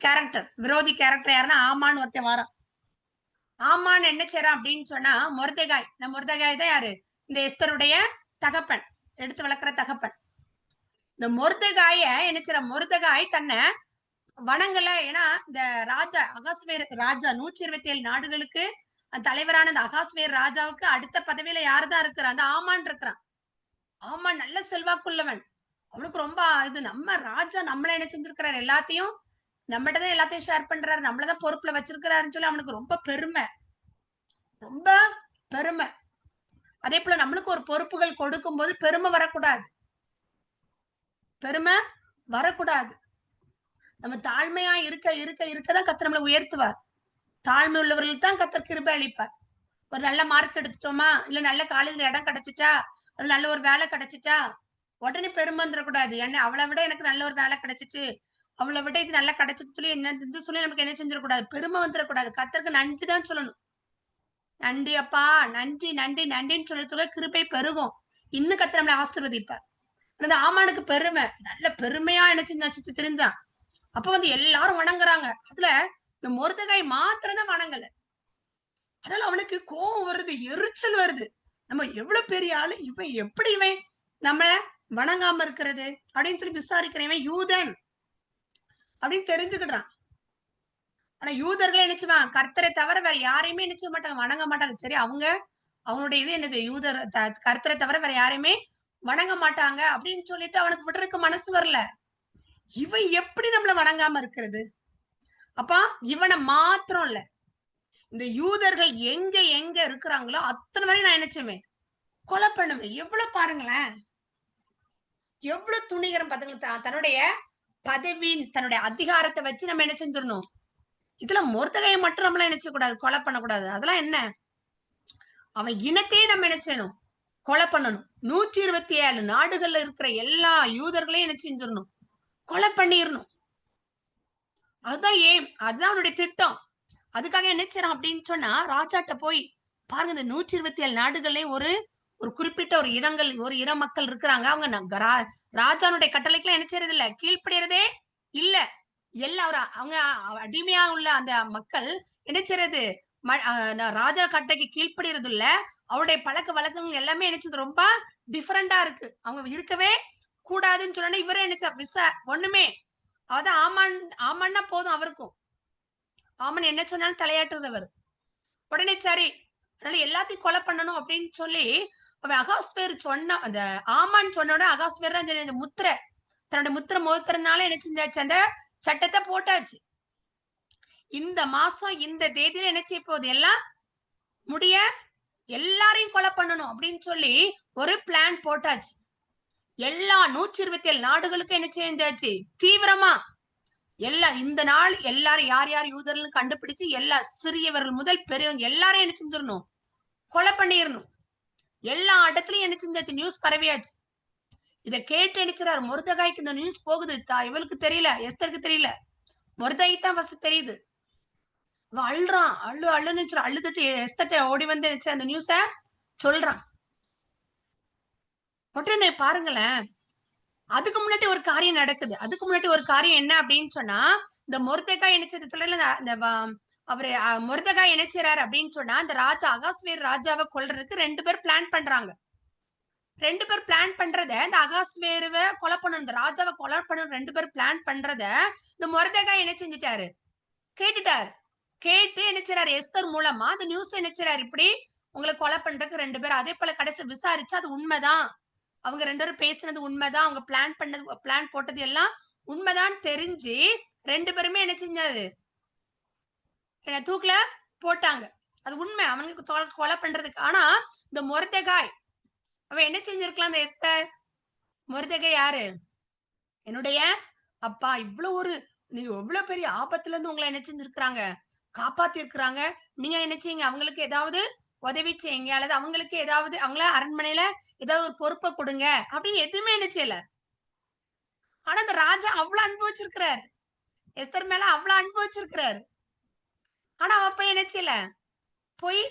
கேரக்டர், விரோதி கேரக்டர் யாருன்னா ஆமான்னு ஒருத்தன் வாரான். ஆமான் என்ன செய்யறான் அப்படின்னு சொன்னா, மொர்தெகாய். மொர்தெகாய் தான் யாரு, இந்த எஸ்தருடைய தகப்பன், எடுத்து வளர்க்கிற தகப்பன். இந்த மொர்தெகாய என்ன செய்யற, மொர்தெகாய் தன்னை வணங்கல. ஏன்னா இந்த ராஜா அகாஸ்வேர் ராஜா 127 நாடுகளுக்கு தலைவரான அந்த அகாஸ்வேர் ராஜாவுக்கு அடுத்த பதவியில யாருதான் இருக்கிறா, அந்த ஆமான் இருக்கிறான். ஆமான் நல்ல செல்வாக்குள்ளவன். அவனுக்கு ரொம்ப இது, நம்ம ராஜா நம்மள என்ன செஞ்சிருக்கிறாரு, எல்லாத்தையும் நம்மகிட்டதான் எல்லாத்தையும் ஷேர் பண்றாரு, நம்மளதான் பொறுப்புல வச்சிருக்கிறாருன்னு சொல்லி அவனுக்கு ரொம்ப பெருமை, ரொம்ப பெருமை. அதே போல நம்மளுக்கு ஒரு பொறுப்புகள் கொடுக்கும் போது பெருமை வரக்கூடாது, பெருமை வரக்கூடாது. நம்ம தாழ்மையா இருக்க இருக்க இருக்கதான் கர்த்தர் நம்மளை உயர்த்துவார். தாழ்மை உள்ளவர்களுக்கு தான் கர்த்தர் கிருபை அளிப்பார். ஒரு நல்ல மார்க் எடுத்துட்டோமா, இல்ல நல்ல காலேஜ்ல இடம் கிடைச்சிட்டா, அது நல்ல ஒரு வேலை கிடைச்சிட்டா, உடனே பெருமை வந்துடக்கூடாது. என்ன அவளை விட எனக்கு நல்ல ஒரு வேலை கிடைச்சிச்சு, அவளை விட இது நல்லா கிடைச்சிட்டு சொல்லி என்ன இது சொல்லி நமக்கு என்ன செஞ்சிடக்கூடாது, பெருமை வந்துடக்கூடாது. கர்த்தருக்கு நன்றி தான் சொல்லணும். நன்றி அப்பா, நன்றி நன்றி நன்றின்னு சொல்ல கிருபை பெருகும். இன்னும் கர்த்தர் நம்மளை ஆசீர்வதிப்பார். அந்த ஆமானுக்கு பெருமை, நல்ல பெருமையா என்ன செஞ்சு தெரிஞ்சான். அப்ப வந்து எல்லாரும் வணங்குறாங்க. அதுல இந்த மொர்தெகாய் மாத்திரம் தான் வணங்கல. அதனால அவனுக்கு கோபம் வருது, எரிச்சல் வருது. நம்ம எவ்வளவு பெரிய ஆளு, இவன் எப்படி இவன் நம்மள வணங்காம இருக்கிறது அப்படின்னு சொல்லி விசாரிக்கிறவன் யூதன் அப்படின்னு தெரிஞ்சுக்கிட்டான். ஆனா யூதர்களே நினைச்சுவான், கர்த்தரை தவிர வேற யாரையுமே நிச்சய மாட்டாங்க, வணங்க மாட்டாங்க. சரி, அவனுடைய இது என்னது, யூதர் கர்த்தரை தவிர வேற யாரையுமே வணங்க மாட்டாங்க அப்படின்னு சொல்லிட்டு அவனுக்கு விடுறதுக்கு மனசு வரல. இவன் எப்படி நம்மள வணங்காம இருக்கிறது? அப்பா இவனை மாத்திரம் இல்ல, இந்த யூதர்கள் எங்க எங்க இருக்கிறாங்களோ அத்தனை வரையும் நான் நினைச்சுவேன், கொலை பண்ணுவேன். எவ்வளவு பாருங்களேன், எவ்வளவு துணிகரம் பாத்துங்க. தன்னுடைய பதவி, தன்னுடைய அதிகாரத்தை வச்சு நம்ம என்ன செஞ்சிடணும். இதுல மொர்தெகாயை மட்டும் நம்மளாம் நினைச்ச கூடாது, கொலை பண்ணக்கூடாது. அதெல்லாம் என்ன, அவன் இனத்தையே நம்ம நினைச்சணும், கொலை பண்ணணும். 127 நாடுகள்ல இருக்கிற எல்லா யூதர்களையும் என்ன செஞ்சிடணும், கொலை பண்ணிடணும். அதுதான் ஏம், அதுதான் அவனுடைய திட்டம். அதுக்காக என்ன செய்யறான் அப்படின்னு சொன்னா, ராஜாட்ட போய் பாருங்க, இந்த 127 நாடுகள்லயும் ஒரு குறிப்பிட்ட ஒரு இடங்கள், ஒரு இன மக்கள் இருக்கிறாங்க. அவங்க ராஜானுடைய கட்டளைக்கெல்லாம் என்ன செய்யறது இல்ல, கீழ்ப்படியறதே இல்ல. எல்லாரும் அவங்க அடிமையா உள்ள அந்த மக்கள் என்ன செய்யறது, ராஜா கட்டளைக்கு கீழ்ப்படியறது இல்ல. அவருடைய பழக்க வழக்கங்கள் எல்லாமே நினைச்சது ரொம்ப டிஃபரெண்டா இருக்கு. அவங்க இருக்கவே கூடாதுன்னு சொன்னா இவரே நினைச்சா ஒண்ணுமே, அதான் ஆமான்னா போதும் அவருக்கும். ஆமன் என்ன சொன்னாலும் தலையாட்டுறவர். உடனே சரி, அதனால எல்லாத்தையும் கொலை பண்ணணும் அப்படின்னு சொல்லி அவன் அகாஸ்வேர் சொன்ன, அந்த ஆமான் சொன்ன அகாஸ்வேர் அந்த முத்திரை, தன்னோட முத்திரை மோதிரனால என்ன செஞ்சாச்சு, அந்த சட்டத்தை போட்டாச்சு. இந்த மாசம் இந்த தேதியில என்ன செய்ய போகுது, எல்லாம் முடிய எல்லாரையும் கொலை பண்ணணும் அப்படின்னு சொல்லி ஒரு பிளான் போட்டாச்சு. எல்லா 127 நாடுகளுக்கும் என்ன செஞ்சாச்சு, தீவிரமா இந்த நாள் எல்லாரும் யார் யார் யூதர்கள் கண்டுபிடிச்சு எல்லா சிறியவர்கள் முதல் பெரியவங்க எல்லாரும் என்ன செஞ்சிடணும், கொலை பண்ணிடணும். எல்லா இடத்துலயும் என்ன செஞ்சாச்சு, நியூஸ் பரவியாச்சு. இதை கேட்டு நினைச்சாரு மொர்தெகாய்க்கு இந்த நியூஸ் போகுது, இவளுக்கு தெரியல, எஸ்தருக்கு தெரியல, மொர்தெகாய் தான் ஃபர்ஸ்ட் தெரியுது. அழுறான், அழுன்னு அழுதுட்டு எஸ்தர்ட்ட ஓடி வந்து அந்த நியூஸ சொல்றான். உடனே பாருங்களேன், அதுக்கு முன்னாடி ஒரு காரியம் நடக்குது. அதுக்கு முன்னாடி ஒரு காரியம் என்ன அப்படின்னு சொன்னா, இந்த மொர்தெகாய் என்ன சொல்லல, அவரு மொர்தெகாய் என்ன செய்யறாரு அப்படின்னு சொன்னா, இந்த ராஜா அகாஸ்வேர் ராஜாவை கொல்றதுக்கு 2 பேர் பிளான் பண்றாங்க. 2 பேர் பிளான் பண்றத இந்த அகாஸ்வேருவ கொலை பண்ணணும், இந்த ராஜாவை கொலை பண்ணணும் 2 பேர் பிளான் பண்றத இந்த மொர்தெகாய் என்ன செஞ்சுட்டாரு, கேட்டுட்டாரு. கேட்டு என்ன செய்றாரு, எஸ்தர் மூலமா அந்த நியூஸ் என்ன செய்றாரு, இப்படி உங்களை கொலை பண்றதுக்கு 2 பேர். அதே போல கடைசி விசாரிச்சு அது உண்மைதான், அவங்க 2 பேரும் பேசினது உண்மைதான், அவங்க பிளான் போட்டது எல்லாம் உண்மைதான் தெரிஞ்சு 2 பேருமே என்ன செஞ்சாது, தூக்குல போட்டாங்க. அது உண்மை, அவனுக்கு கொலை பண்றதுக்கு. ஆனா இந்த மொர்தெகாய் அவன் என்ன செஞ்சிருக்கலாம், அந்த எஸ்தர் மொர்தெகாய் யாரு, என்னுடைய அப்பா இவ்வளவு ஒரு நீங்க எவ்வளவு பெரிய ஆபத்துல இருந்து உங்களை என்ன செஞ்சிருக்கிறாங்க, காப்பாத்தி இருக்கிறாங்க. நீங்க என்ன செய்யுங்க, அவங்களுக்கு ஏதாவது உதவி செய்யுங்க, அல்லது அவங்களுக்கு ஏதாவது அவங்கள அரண்மனையில ஏதாவது ஒரு பொறுப்பை கொடுங்க அப்படின்னு எதுவுமே என்ன செய்யல. ஆனா அந்த ராஜா அவ்வளவு அன்பு வச்சிருக்கிறார், எஸ்தர் மேல அவ்வளவு அன்பு வச்சிருக்கிறார். ஆனா அவ போய் என்ன செய்யல, போய்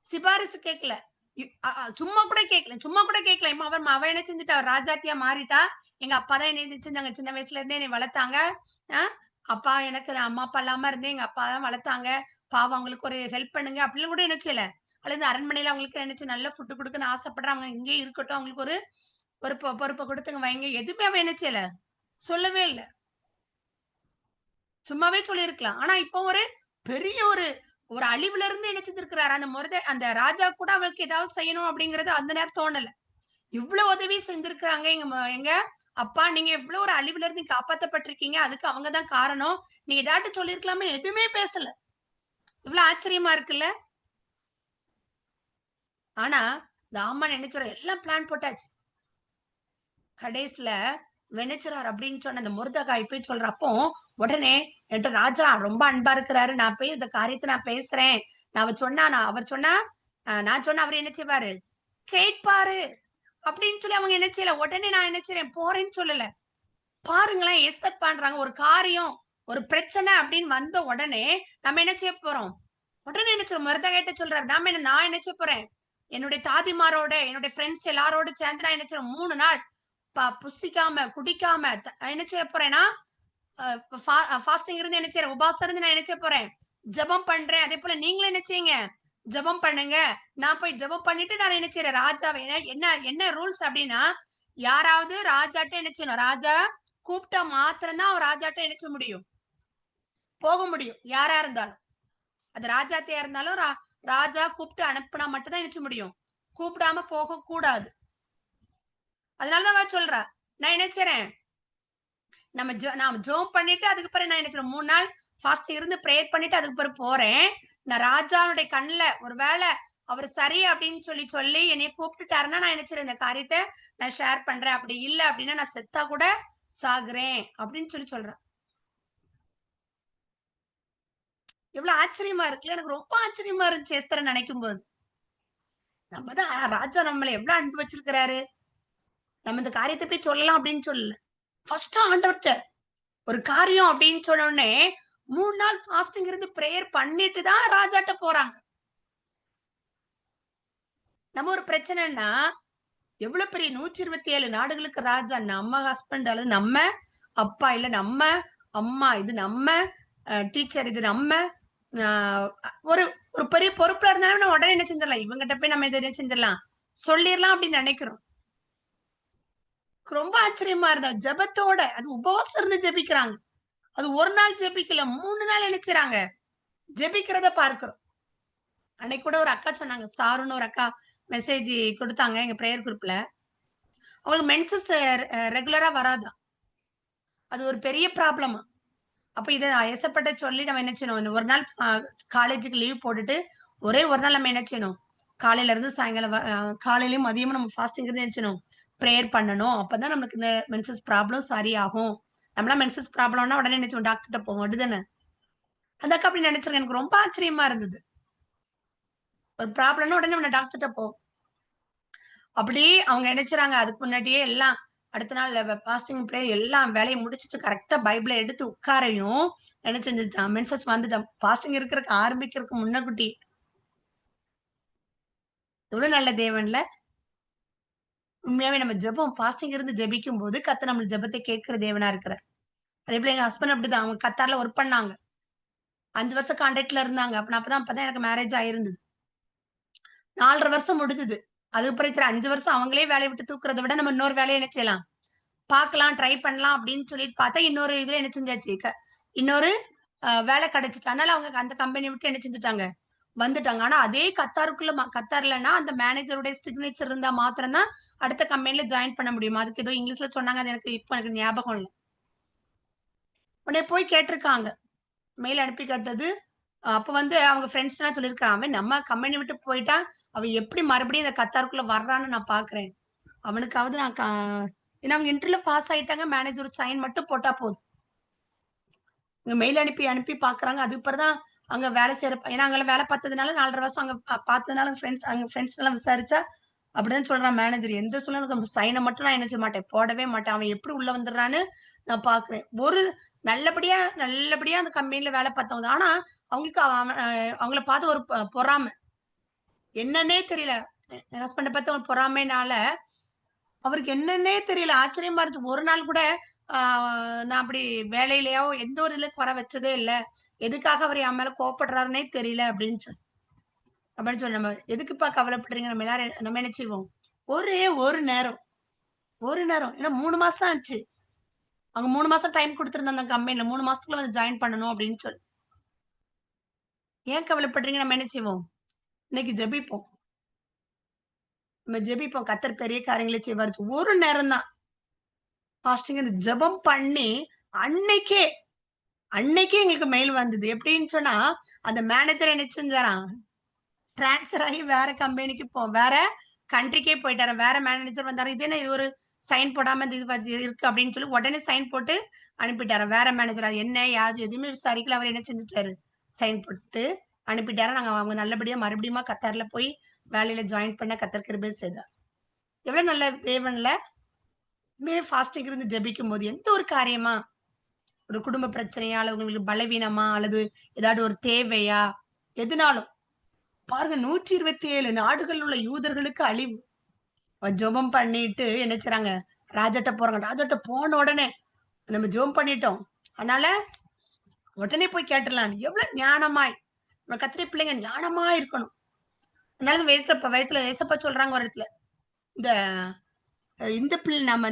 சிபாரிசு கேட்கல, சும்மா கூட கேட்கல. அவ என்ன செஞ்சுட்டா, ராஜாத்தியா மாறிட்டா. எங்க அப்பா தான் என்ன செஞ்சாங்க, சின்ன வயசுல இருந்தே என்னை வளர்த்தாங்க. அப்பா எனக்கு அம்மா அப்பா இல்லாம இருந்தேன், எங்க அப்பா தான் வளர்த்தாங்க. பாவம் அவங்களுக்கு ஒரு ஹெல்ப் பண்ணுங்க அப்படின்னு கூட என்ன செய்யல. அல்லது அரண்மனையில அவங்களுக்கு நினைச்சு நல்ல ஃபுட்டு கொடுக்கணும்னு ஆசைப்படுறாங்க, இங்கே இருக்கட்டும், அவங்களுக்கு ஒரு பொறுப்பை கொடுத்துங்க வைங்க, எதுவுமே அவ என்ன செய்யல, சொல்லவே இல்லை. சும்மாவே சொல்லியிருக்கலாம். ஆனா இப்போ ஒரு பெரிய ஒரு அழிவுல இருந்து என்ன செஞ்சிருக்கிறாரு அந்த ராஜா கூட அவளுக்கு ஏதாவது செய்யணும் அப்படிங்கறது அந்த நேரம் தோணல. இவ்வளவு உதவி செஞ்சிருக்காங்க எங்க அப்பா, நீங்க எவ்வளவு ஒரு அழிவுல இருந்து காப்பாற்றப்பட்டிருக்கீங்க, அதுக்கு அவங்கதான் காரணம், நீங்க ஏதாட்டு சொல்லிருக்கலாமே, எதுவுமே பேசல. இவ்வளவு ஆச்சரியமா இருக்குல்ல. ஆனா இந்த ஆமான் நினைச்சுற எல்லாம் பிளான் போட்டாச்சு. கடைசியில வெனிச்சுறார் அப்படின்னு சொன்ன அந்த மொர்தெகாய் போய் சொல்றப்போ, உடனே என்கிட்ட ராஜா ரொம்ப அன்பா இருக்கிறாரு, நான் போய் இந்த காரியத்தை நான் பேசுறேன், அவர் சொன்னா நான் சொன்ன அவர் என்ன செய்வாரு, கேட்பாரு அப்படின்னு சொல்லி அவங்க என்ன செய்யல. உடனே நான் என்ன செய்றேன், போறேன்னு சொல்லல. பாருங்களேன், எஸ்தர் பண்றாங்க ஒரு காரியம், ஒரு பிரச்சனை அப்படின்னு வந்த உடனே நம்ம என்ன செய்ய போறோம், உடனே என்ன சொல்றோம், மொர்தெகாய்ட்ட சொல்றாரு, நான் என்ன செய்ய போறேன், என்னுடைய தாதிமாரோட என்னுடைய ஃப்ரெண்ட்ஸ் எல்லாரோட சேர்ந்து நான் என்ன செய்றேன், 3 நாள் புசிக்காம குடிக்காம என்ன செய்ய போறேன்னா, ஃபாஸ்டிங் இருந்து என்ன செய்யறேன், உபாசம் இருந்து நான் என்ன செய்ய போறேன், ஜெபம் பண்றேன். அதே போல நீங்களும் என்ன செய்யுங்க, ஜெபம் பண்ணுங்க. நான் போய் ஜெபம் பண்ணிட்டு நான் என்ன செய்யறேன், ராஜாவை என்ன ரூல்ஸ் அப்படின்னா, யாராவது ராஜாட்ட என்ன செய்யணும், ராஜா கூப்பிட்டா மாத்திரம்தான் அவர் ராஜாட்ட என்ன செய்ய முடியும், போக முடியும். யாரா இருந்தாலும், அது ராஜாத்தையா இருந்தாலும் ராஜா கூப்பிட்டு அனுப்புனா மட்டும்தான் என்ன செய்ய முடியும், கூப்பிடாம போக கூடாது. அதனாலதான் சொல்றா, நான் என்ன செய்றேன், நான் ஜோம் பண்ணிட்டு அதுக்கு பிறகு நான் என்ன செய்றேன், 3 நாள் ஃபாஸ்டிங் இருந்து பிரேயர் பண்ணிட்டு அதுக்கு பிறகு போறேன். நான் ராஜாவுடைய கண்ணுல ஒருவேளை அவர் சரி அப்படின்னு சொல்லி என்னைய கூப்பிட்டுட்டாருன்னா நான் என்ன செய்றேன், இந்த காரியத்தை நான் ஷேர் பண்றேன். அப்படி இல்லை அப்படின்னா நான் செத்தா கூட சாகுறேன் அப்படின்னு சொல்றேன். எவ்வளவு ஆச்சரியமா இருக்குல்ல. எனக்கு ரொம்ப ஆச்சரியமா இருந்துச்சு எஸ்தரை நினைக்கும் போது. நம்ம தான் ராஜா நம்மளை எவ்வளவு அன்பு வச்சிருக்கிறாரு, நம்ம இந்த காரியத்தை போய் சொல்லலாம் அப்படின்னு சொல்லல. ஃபர்ஸ்ட் ஆண்டவர்கிட்ட ஒரு காரியம் அப்படின்னு சொன்ன உடனே 3 நாள் ஃபாஸ்டிங் இருந்து பிரேயர் பண்ணிட்டு தான் ராஜாட்ட போறாங்க. நம்ம ஒரு பிரச்சனைன்னா எவ்வளவு பெரிய 127 நாடுகளுக்கு ராஜா, நம்ம ஹஸ்பண்ட் அல்லது நம்ம அப்பா, இல்ல நம்ம அம்மா, இது நம்ம டீச்சர், இது நம்ம ஒரு பெரிய பொறுப்புல இருந்தாலும் உடனே என்ன செஞ்சிடலாம், இவங்கிட்ட போய் நம்ம இதை என்ன செஞ்சிடலாம், சொல்லிடலாம் அப்படின்னு நினைக்கிறோம். ரொம்ப ஆச்சரியமா இருந்தா, ஜபத்தோட, அது உபவாசம் இருந்து ஜபிக்கிறாங்க. அது ஒரு நாள் ஜபிக்கல, 3 நாள் நினைச்சாங்க ஜபிக்கிறத பார்க்கிறோம். அன்னைக்கு கூட ஒரு அக்கா சொன்னாங்க, சாருன்னு ஒரு அக்கா மெசேஜ் கொடுத்தாங்க எங்க பிரேயர் குரூப்ல. அவங்களுக்கு மென்சஸ் ரெகுலரா வராதான், அது ஒரு பெரிய ப்ராப்ளமா. அப்ப இதை ஏசப்பட்ட சொல்லி நம்ம என்ன செய்யணும், ஒரு நாள் காலேஜுக்கு லீவ் போட்டுட்டு ஒரே ஒரு நாள் நம்ம என்ன செய்யணும், காலையில இருந்து சாயங்காலம் காலையிலயும் மதியமும் நம்ம ஃபாஸ்டிங் இருந்து என்ன செய்யணும், ப்ரேயர் பண்ணணும். அப்பதான் நமக்கு இந்த மென்சஸ் ப்ராப்ளம் சரியாகும். நம்மளாம் மென்சஸ் ப்ராப்ளம்னா உடனே நினைச்சோம் டாக்டர்கிட்ட போவோம், அப்படிதானே. அந்த அக்கா அப்படி நினைச்சிருக்கேன். எனக்கு ரொம்ப ஆச்சரியமா இருந்தது. ஒரு ப்ராப்ளம்னா உடனே நம்ம டாக்டர்கிட்ட போவோம். அப்படி அவங்க நினைச்சுறாங்க, அதுக்கு முன்னாடியே எல்லாம் அடுத்த நாள் ஃபாஸ்டிங் ப்ரேயர் எல்லாம் வேலையை முடிச்சுட்டு கரெக்டா பைபிளை எடுத்து உட்காரையும் என்ன செஞ்சுட்டான், மென்சஸ் வந்துட்டான். ஃபாஸ்டிங் இருக்கிறதுக்கு ஆரம்பிக்கிறதுக்கு முன்னகுட்டி. எவ்வளவு நல்ல தேவன்ல. உண்மையாவே நம்ம ஜெபம் ஃபாஸ்டிங் இருந்து ஜெபிக்கும் போது கர்த்தர் நம்ம ஜெபத்தை கேட்கிற தேவனா இருக்கிறார். அதே போல எங்க ஹஸ்பண்ட் அப்படிதான், அவங்க கத்தார்ல ஒர்க் பண்ணாங்க, 5 வருஷம் கான்ட்ராக்ட்ல இருந்தாங்க. அப்பதான் எனக்கு மேரேஜ் ஆயிருந்தது. 4.5 வருஷம் முடிஞ்சது. அதுக்கப்புறம் சரி 5 வருஷம் அவங்களே வேலையை விட்டு தூக்குறதை விட நம்ம இன்னொரு வேலையை என்ன செய்யலாம், பார்க்கலாம், ட்ரை பண்ணலாம் அப்படின்னு சொல்லிட்டு பார்த்தா இன்னொரு இதுல என்ன செஞ்சாச்சு, இன்னொரு வேலை கிடைச்சிச்சு. அதனால அவங்க அந்த கம்பெனி விட்டு என்ன செஞ்சுட்டாங்க, வந்துட்டாங்க. ஆனா அதே கத்தார்லன்னா அந்த மேனேஜருடைய சிக்னேச்சர் இருந்தா மாத்திரம் தான் அடுத்த கம்பெனில ஜாயின் பண்ண முடியும். அதுக்கு ஏதோ இங்கிலீஷ்ல சொன்னாங்க, அது எனக்கு ஞாபகம் இல்லை. உடனே போய் கேட்டிருக்காங்க, மெயில் அனுப்பி கேட்டது. அப்ப அவங்க ஃப்ரெண்ட்ஸ் எல்லாம் சொல்லியிருக்கான், அவன் நம்ம கம்பெனி விட்டு போயிட்டா அவன் எப்படி மறுபடியும் இந்த கத்தாருக்குள்ள வர்றான்னு நான் பாக்குறேன். அவனுக்காவது நான் ஏன்னா அவங்க இன்டர்வியூல பாஸ் ஆயிட்டாங்க, மேனேஜர் சைன் மட்டும் போட்டா போதும். மெயில் அனுப்பி அனுப்பி பாக்குறாங்க. அதுக்கு பிறகுதான் அங்க வேலை செய்யற, ஏன்னா அங்க வேலை பார்த்ததுனால 4.5 வருஷம் அங்க பார்த்ததுனால அங்க ஃப்ரெண்ட்ஸ் எல்லாம் விசாரிச்சா அப்படிதான் சொல்றான் மேனேஜர். எந்த சூழ்நிலை சைனை மட்டும் நான் என்ன செய்ய மாட்டேன், போடவே மாட்டேன். அவன் எப்படி உள்ள வந்துடுறான்னு நான் பாக்குறேன். ஒரு நல்லபடியா அந்த கம்பெனில வேலை பார்த்தவங்க. ஆனா அவங்களுக்கு அவங்கள பார்த்து ஒரு பொறாமை, என்னன்னே தெரியல. என் ஹஸ்பண்டை பார்த்து ஒரு பொறாமைனால அவருக்கு என்னன்னே தெரியல. ஆச்சரியமா இருந்துச்சு. ஒரு நாள் கூட நான் அப்படி வேலையிலயோ எந்த ஒரு இதுல குறை வச்சதே இல்லை. எதுக்காக அவர் என் மேல கோவப்படுறாருன்னே தெரியல அப்படின்னு சொல்லி நம்ம எதுக்குப்பா கவலைப்படுறீங்க, நம்ம எல்லாரும் நம்ம என்ன செய்வோம், ஒரே ஒரு நேரம் ஏன்னா 3 மாசம் ஆச்சு. அவங்க 3 மாசம் டைம் கொடுத்திருந்தாங்க அந்த கம்பெனில, 3 மாசத்துக்குள்ள வந்து ஜாயின் பண்ணணும் அப்படின்னு சொல்லி. ஏன் கவலைப்படுறீங்க, நம்ம என்ன செய்வோம், இன்னைக்கு ஜெபிப்போம். நம்ம ஜெபிப்போம், கர்த்தர் பெரிய காரியங்களை செய்வார். ஒரு நேரம் தான் பாஸ்டிங் ஜெபம் பண்ணி அன்னைக்கே எங்களுக்கு மெயில் வந்தது. எப்படின்னு சொன்னா அந்த மேனேஜர் என்ன செஞ்சாராம், டிரான்ஸ்பர் ஆகி வேற கம்பெனிக்கு வேற கண்ட்ரிக்கே போயிட்டாரு. வேற மேனேஜர் வந்தாரு. இது என்ன, இது ஒரு சைன் போடாம இது இருக்கு அப்படின்னு சொல்லி உடனே சைன் போட்டு அனுப்பிட்டாரு வேற மேனேஜர். அது என்ன யாரு எதுவுமே விசாரிக்கல. அவர் என்ன செஞ்சுட்டாரு, சைன் போட்டு அனுப்பிட்டாரு. நாங்க அவங்க நல்லபடியா மறுபடியும் கத்தார்ல போய் வேலையில ஜாயின் பண்ண கத்தர் கிருபை செய்தார். எவ்வளவு நல்ல தேவன்ல. ஃபாஸ்டிங் இருந்து ஜெபிக்கும் போது எந்த ஒரு காரியமா, ஒரு குடும்ப பிரச்சனையா அல்லது உங்களுக்கு பலவீனமா அல்லது ஏதாவது ஒரு தேவையா, எதுனாலும் பாருங்க 127 நாடுகள் உள்ள யூதர்களுக்கு அழிவு. ஜெபம் பண்ணிட்டு என்ன செய்றாங்க, ராஜாட்ட போறாங்க. ராஜாட்ட போன உடனே நம்ம ஜெபம் பண்ணிட்டோம், அதனால உடனே போய் கேட்டுடலாம். எவ்வளவு ஞானமாய் நம்ம கத்திரி பிள்ளைங்க ஞானமா இருக்கணும். அதனால வயசுல ஏசப்பா சொல்றாங்க ஒரு இடத்துல, இந்த பிள்ளை நம்ம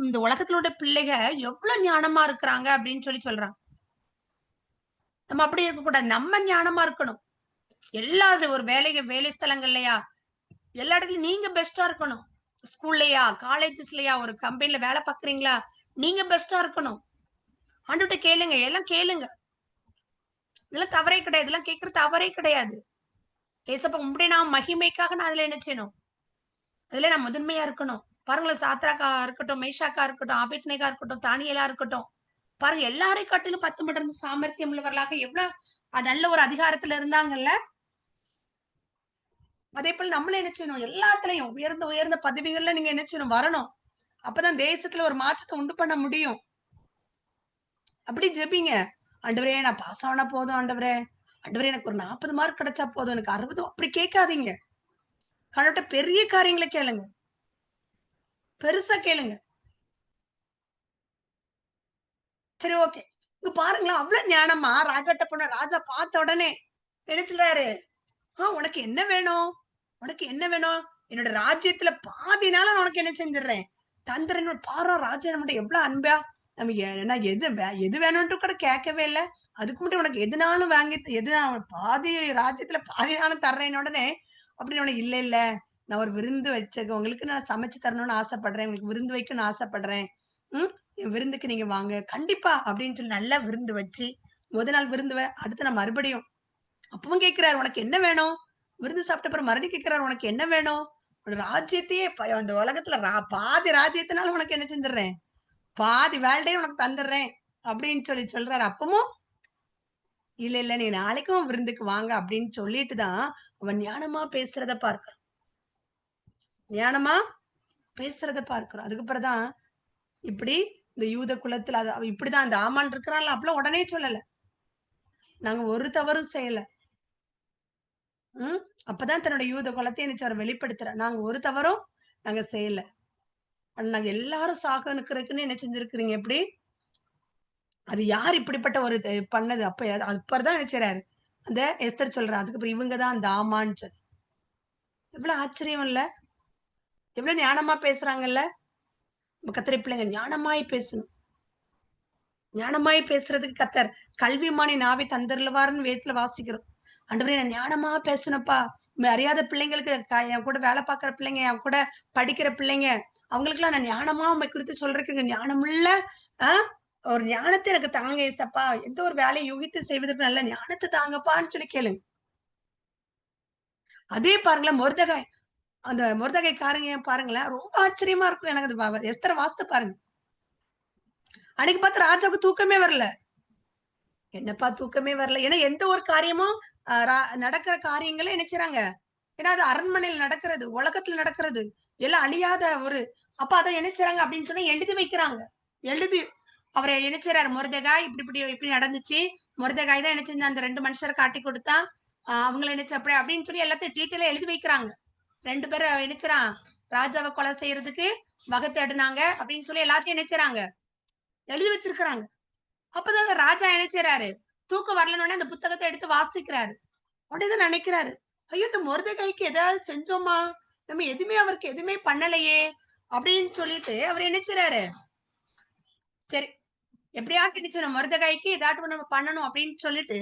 இந்த உலகத்துல உள்ள பிள்ளைங்க எவ்வளவு ஞானமா இருக்கிறாங்க அப்படின்னு சொல்றாங்க. நம்ம அப்படி இருக்கக்கூடாது, நம்ம ஞானமா இருக்கணும். எல்லாரும் ஒரு வேலை ஸ்தலங்கள்லயா எல்லா இடத்துலயும் நீங்க பெஸ்டா இருக்கணும். ஸ்கூல்லையா காலேஜஸ்லயா ஒரு கம்பெனில வேலை பாக்குறீங்களா, நீங்க பெஸ்டா இருக்கணும். ஆண்டுகிட்ட கேளுங்க, எல்லாம் கேளுங்க. இதெல்லாம் தவறே கிடையாது, இதெல்லாம் கேட்கறது தவறே கிடையாது. ஏசப்பா உங்களுடைய நான் மகிமைக்காக நான் அதுல என்ன செய்யணும், அதுல நான் முதன்மையா இருக்கணும். பாருங்களேன், சாத்ராக்கா இருக்கட்டும், மேஷாக்கா இருக்கட்டும், ஆபேத்நேகா இருக்கட்டும், தானியலா இருக்கட்டும், பாருங்க எல்லாரை காட்டிலும் 10 மடங்கு சாமர்த்தியம் உள்ளவர்களாக எவ்வளவு நல்ல ஒரு அதிகாரத்துல இருந்தாங்கல்ல. அதே போல நம்மளும் என்ன செய்யணும், எல்லாத்துலயும் உயர்ந்த பதவிகள்ல நீங்க என்ன செய்யணும், வரணும். அப்பதான் தேசத்துல ஒரு மாற்றத்தை உண்டு பண்ண முடியும். அப்படி ஜெபிங்க. ஆண்டவரே நான் பாஸ் ஆனா போதும், ஆண்டவரே எனக்கு ஒரு 40 மார்க் கிடைச்சா போதும், எனக்கு 60, அப்படி கேட்காதீங்க. கடவுள்கிட்ட பெரிய காரியங்களை கேளுங்க, பெருசா கேளுங்க. சரி, ஓகே. இங்க பாருங்களேன், அவ்வளவு ஞானமா ராஜாட்ட போன. ராஜா பார்த்த உடனே என்ன சொல்றாரு, உனக்கு என்ன வேணும், என்னோட ராஜ்யத்துல பாதினால நான் உனக்கு என்ன செஞ்சிடறேன், தந்திரன். பாரா ராஜா நம்மகிட்ட எவ்வளவு அன்பா, நம்ம எது வேணும்னு கூட கேட்கவே இல்லை. அதுக்கு மட்டும் உனக்கு எதுனாலும் பாதி ராஜ்யத்துல பாதினாலும் தர்றேன் உடனே அப்படின்னு உனக்கு இல்ல நான் ஒரு விருந்து வச்சேன், உங்களுக்கு நான் சமைச்சு தரணும்னு ஆசைப்படுறேன், உங்களுக்கு விருந்து வைக்கணும்னு ஆசைப்படுறேன். என் விருந்துக்கு நீங்க வாங்க கண்டிப்பா அப்படின்னு சொல்லி நல்லா விருந்து வச்சு, நாள் விருந்து அடுத்து நான் மறுபடியும் அப்பவும் கேட்கிறாரு, உனக்கு என்ன வேணும், விருந்து சாப்பிட்ட அப்புறம் மறுபடியும் கேட்கிறாரு, உனக்கு என்ன வேணும், ராஜ்யத்தையே அந்த உலகத்துல பாதி ராஜ்யத்தினால உனக்கு என்ன செஞ்சிடறேன், பாதி வேல்டையும் உனக்கு தந்துடுறேன் அப்படின்னு சொல்றாரு. அப்பவும் இல்ல நீ நாளைக்கும் விருந்துக்கு வாங்க அப்படின்னு சொல்லிட்டுதான் அவன் ஞானமா பேசுறத பார்க்கிறோம். அதுக்கப்புறம்தான் இப்படி இந்த யூத குலத்துல இப்படிதான் அந்த ஆமான் இருக்கிறான்ல, அப்பெல்லாம் உடனே சொல்லல, நாங்க ஒரு தவறும் செய்யல. அப்பதான் தன்னோட யூத குலத்தை அவர் வெளிப்படுத்துற, நாங்க ஒரு தவறும் நாங்க செய்யல, நாங்க எல்லாரும் சாக நிக்கிறதுக்குன்னு என்ன செஞ்சிருக்கிறீங்க, எப்படி அது யார் இப்படிப்பட்ட ஒரு பண்ணது, அப்பதான் நினைச்சாரு அந்த எஸ்தர் சொல்றா. அதுக்கப்புறம் இவங்கதான் அந்த ஆமான்னு சொல்லி. எவ்வளவு ஆச்சரியம் இல்ல. எவ்வளவு ஞானமா பேசுறாங்கல்ல. கர்த்தரை பிள்ளைங்க ஞானமாய் பேசணும். ஞானமாய் பேசுறதுக்கு கர்த்தர் கல்விமானி நாவை தந்தருளுவார்னு வேதத்துல வாசிக்கிறோம். ஆண்டவரே நான் ஞானமா பேசணும்ப்பா. அறியாத பிள்ளைங்களுக்கு என் கூட வேலை பார்க்கிற பிள்ளைங்க, என் கூட படிக்கிற பிள்ளைங்க, அவங்களுக்குலாம் நான் ஞானமா உண்மை குறித்து சொல்றதுக்கு ஞானமுள்ள ஒரு ஞானத்தை எனக்கு தாங்க ஏசப்பா. எந்த ஒரு வேலையை யூகித்து செய்வதற்கு நல்ல ஞானத்தை தாங்கப்பான்னு சொல்லி கேளுங்க. அதே பாருங்களேன், மொர்தெகாய், அந்த மொர்தெகாய் காரங்க பாருங்களேன், ரொம்ப ஆச்சரியமா இருக்கும் எனக்கு. அது எஸ்தரை வாஸ்து பாருங்க. அன்னைக்கு பார்த்து ராஜாவுக்கு தூக்கமே வரல. என்னப்பா தூக்கமே வரல? ஏன்னா எந்த ஒரு காரியமும் நடக்கிற காரியங்களை என்ன செய்றாங்க? ஏன்னா அது அரண்மனையில் நடக்கிறது, உலகத்துல நடக்கிறது, எல்லாம் அழியாத ஒரு அப்ப அதை என்ன செய்றாங்க அப்படின்னு சொன்னா எழுதி வைக்கிறாங்க. எழுதி அவரை என்ன செய்றாரு? மொர்தெகாய் இப்படி நடந்துச்சு. மொர்தெகாய் தான் என்ன செஞ்சா அந்த 2 மனுஷரை காட்டி கொடுத்தா, அவங்களை என்ன அப்படி அப்படின்னு சொல்லி எல்லாத்தையும் டீட்டெயிலா எழுதி வைக்கிறாங்க. 2 பேரும் என்ன செய்றான்? ராஜாவை கொலை செய்யறதுக்கு வகை தேடினாங்க அப்படின்னு சொல்லி எல்லாத்தையும் என்ன செய்றாங்க? எழுதி வச்சிருக்கிறாங்க. அப்பதான் ராஜா என்ன செய்றாரு? தூக்கம் வரலன்னு அந்த புத்தகத்தை எடுத்து வாசிக்கிறாரு. உடனே நினைக்கிறாரு, ஐயோ இந்த மொர்தெகாய்க்கு ஏதாவது செஞ்சோமா? நம்ம எதுவுமே அவருக்கு எதுவுமே பண்ணலையே அப்படின்னு சொல்லிட்டு அவர் என்ன செய்றாரு? சரி எப்படியாவது என்ன மொர்தெகாய்க்கு ஏதாட்டும் நம்ம பண்ணணும் அப்படின்னு சொல்லிட்டு,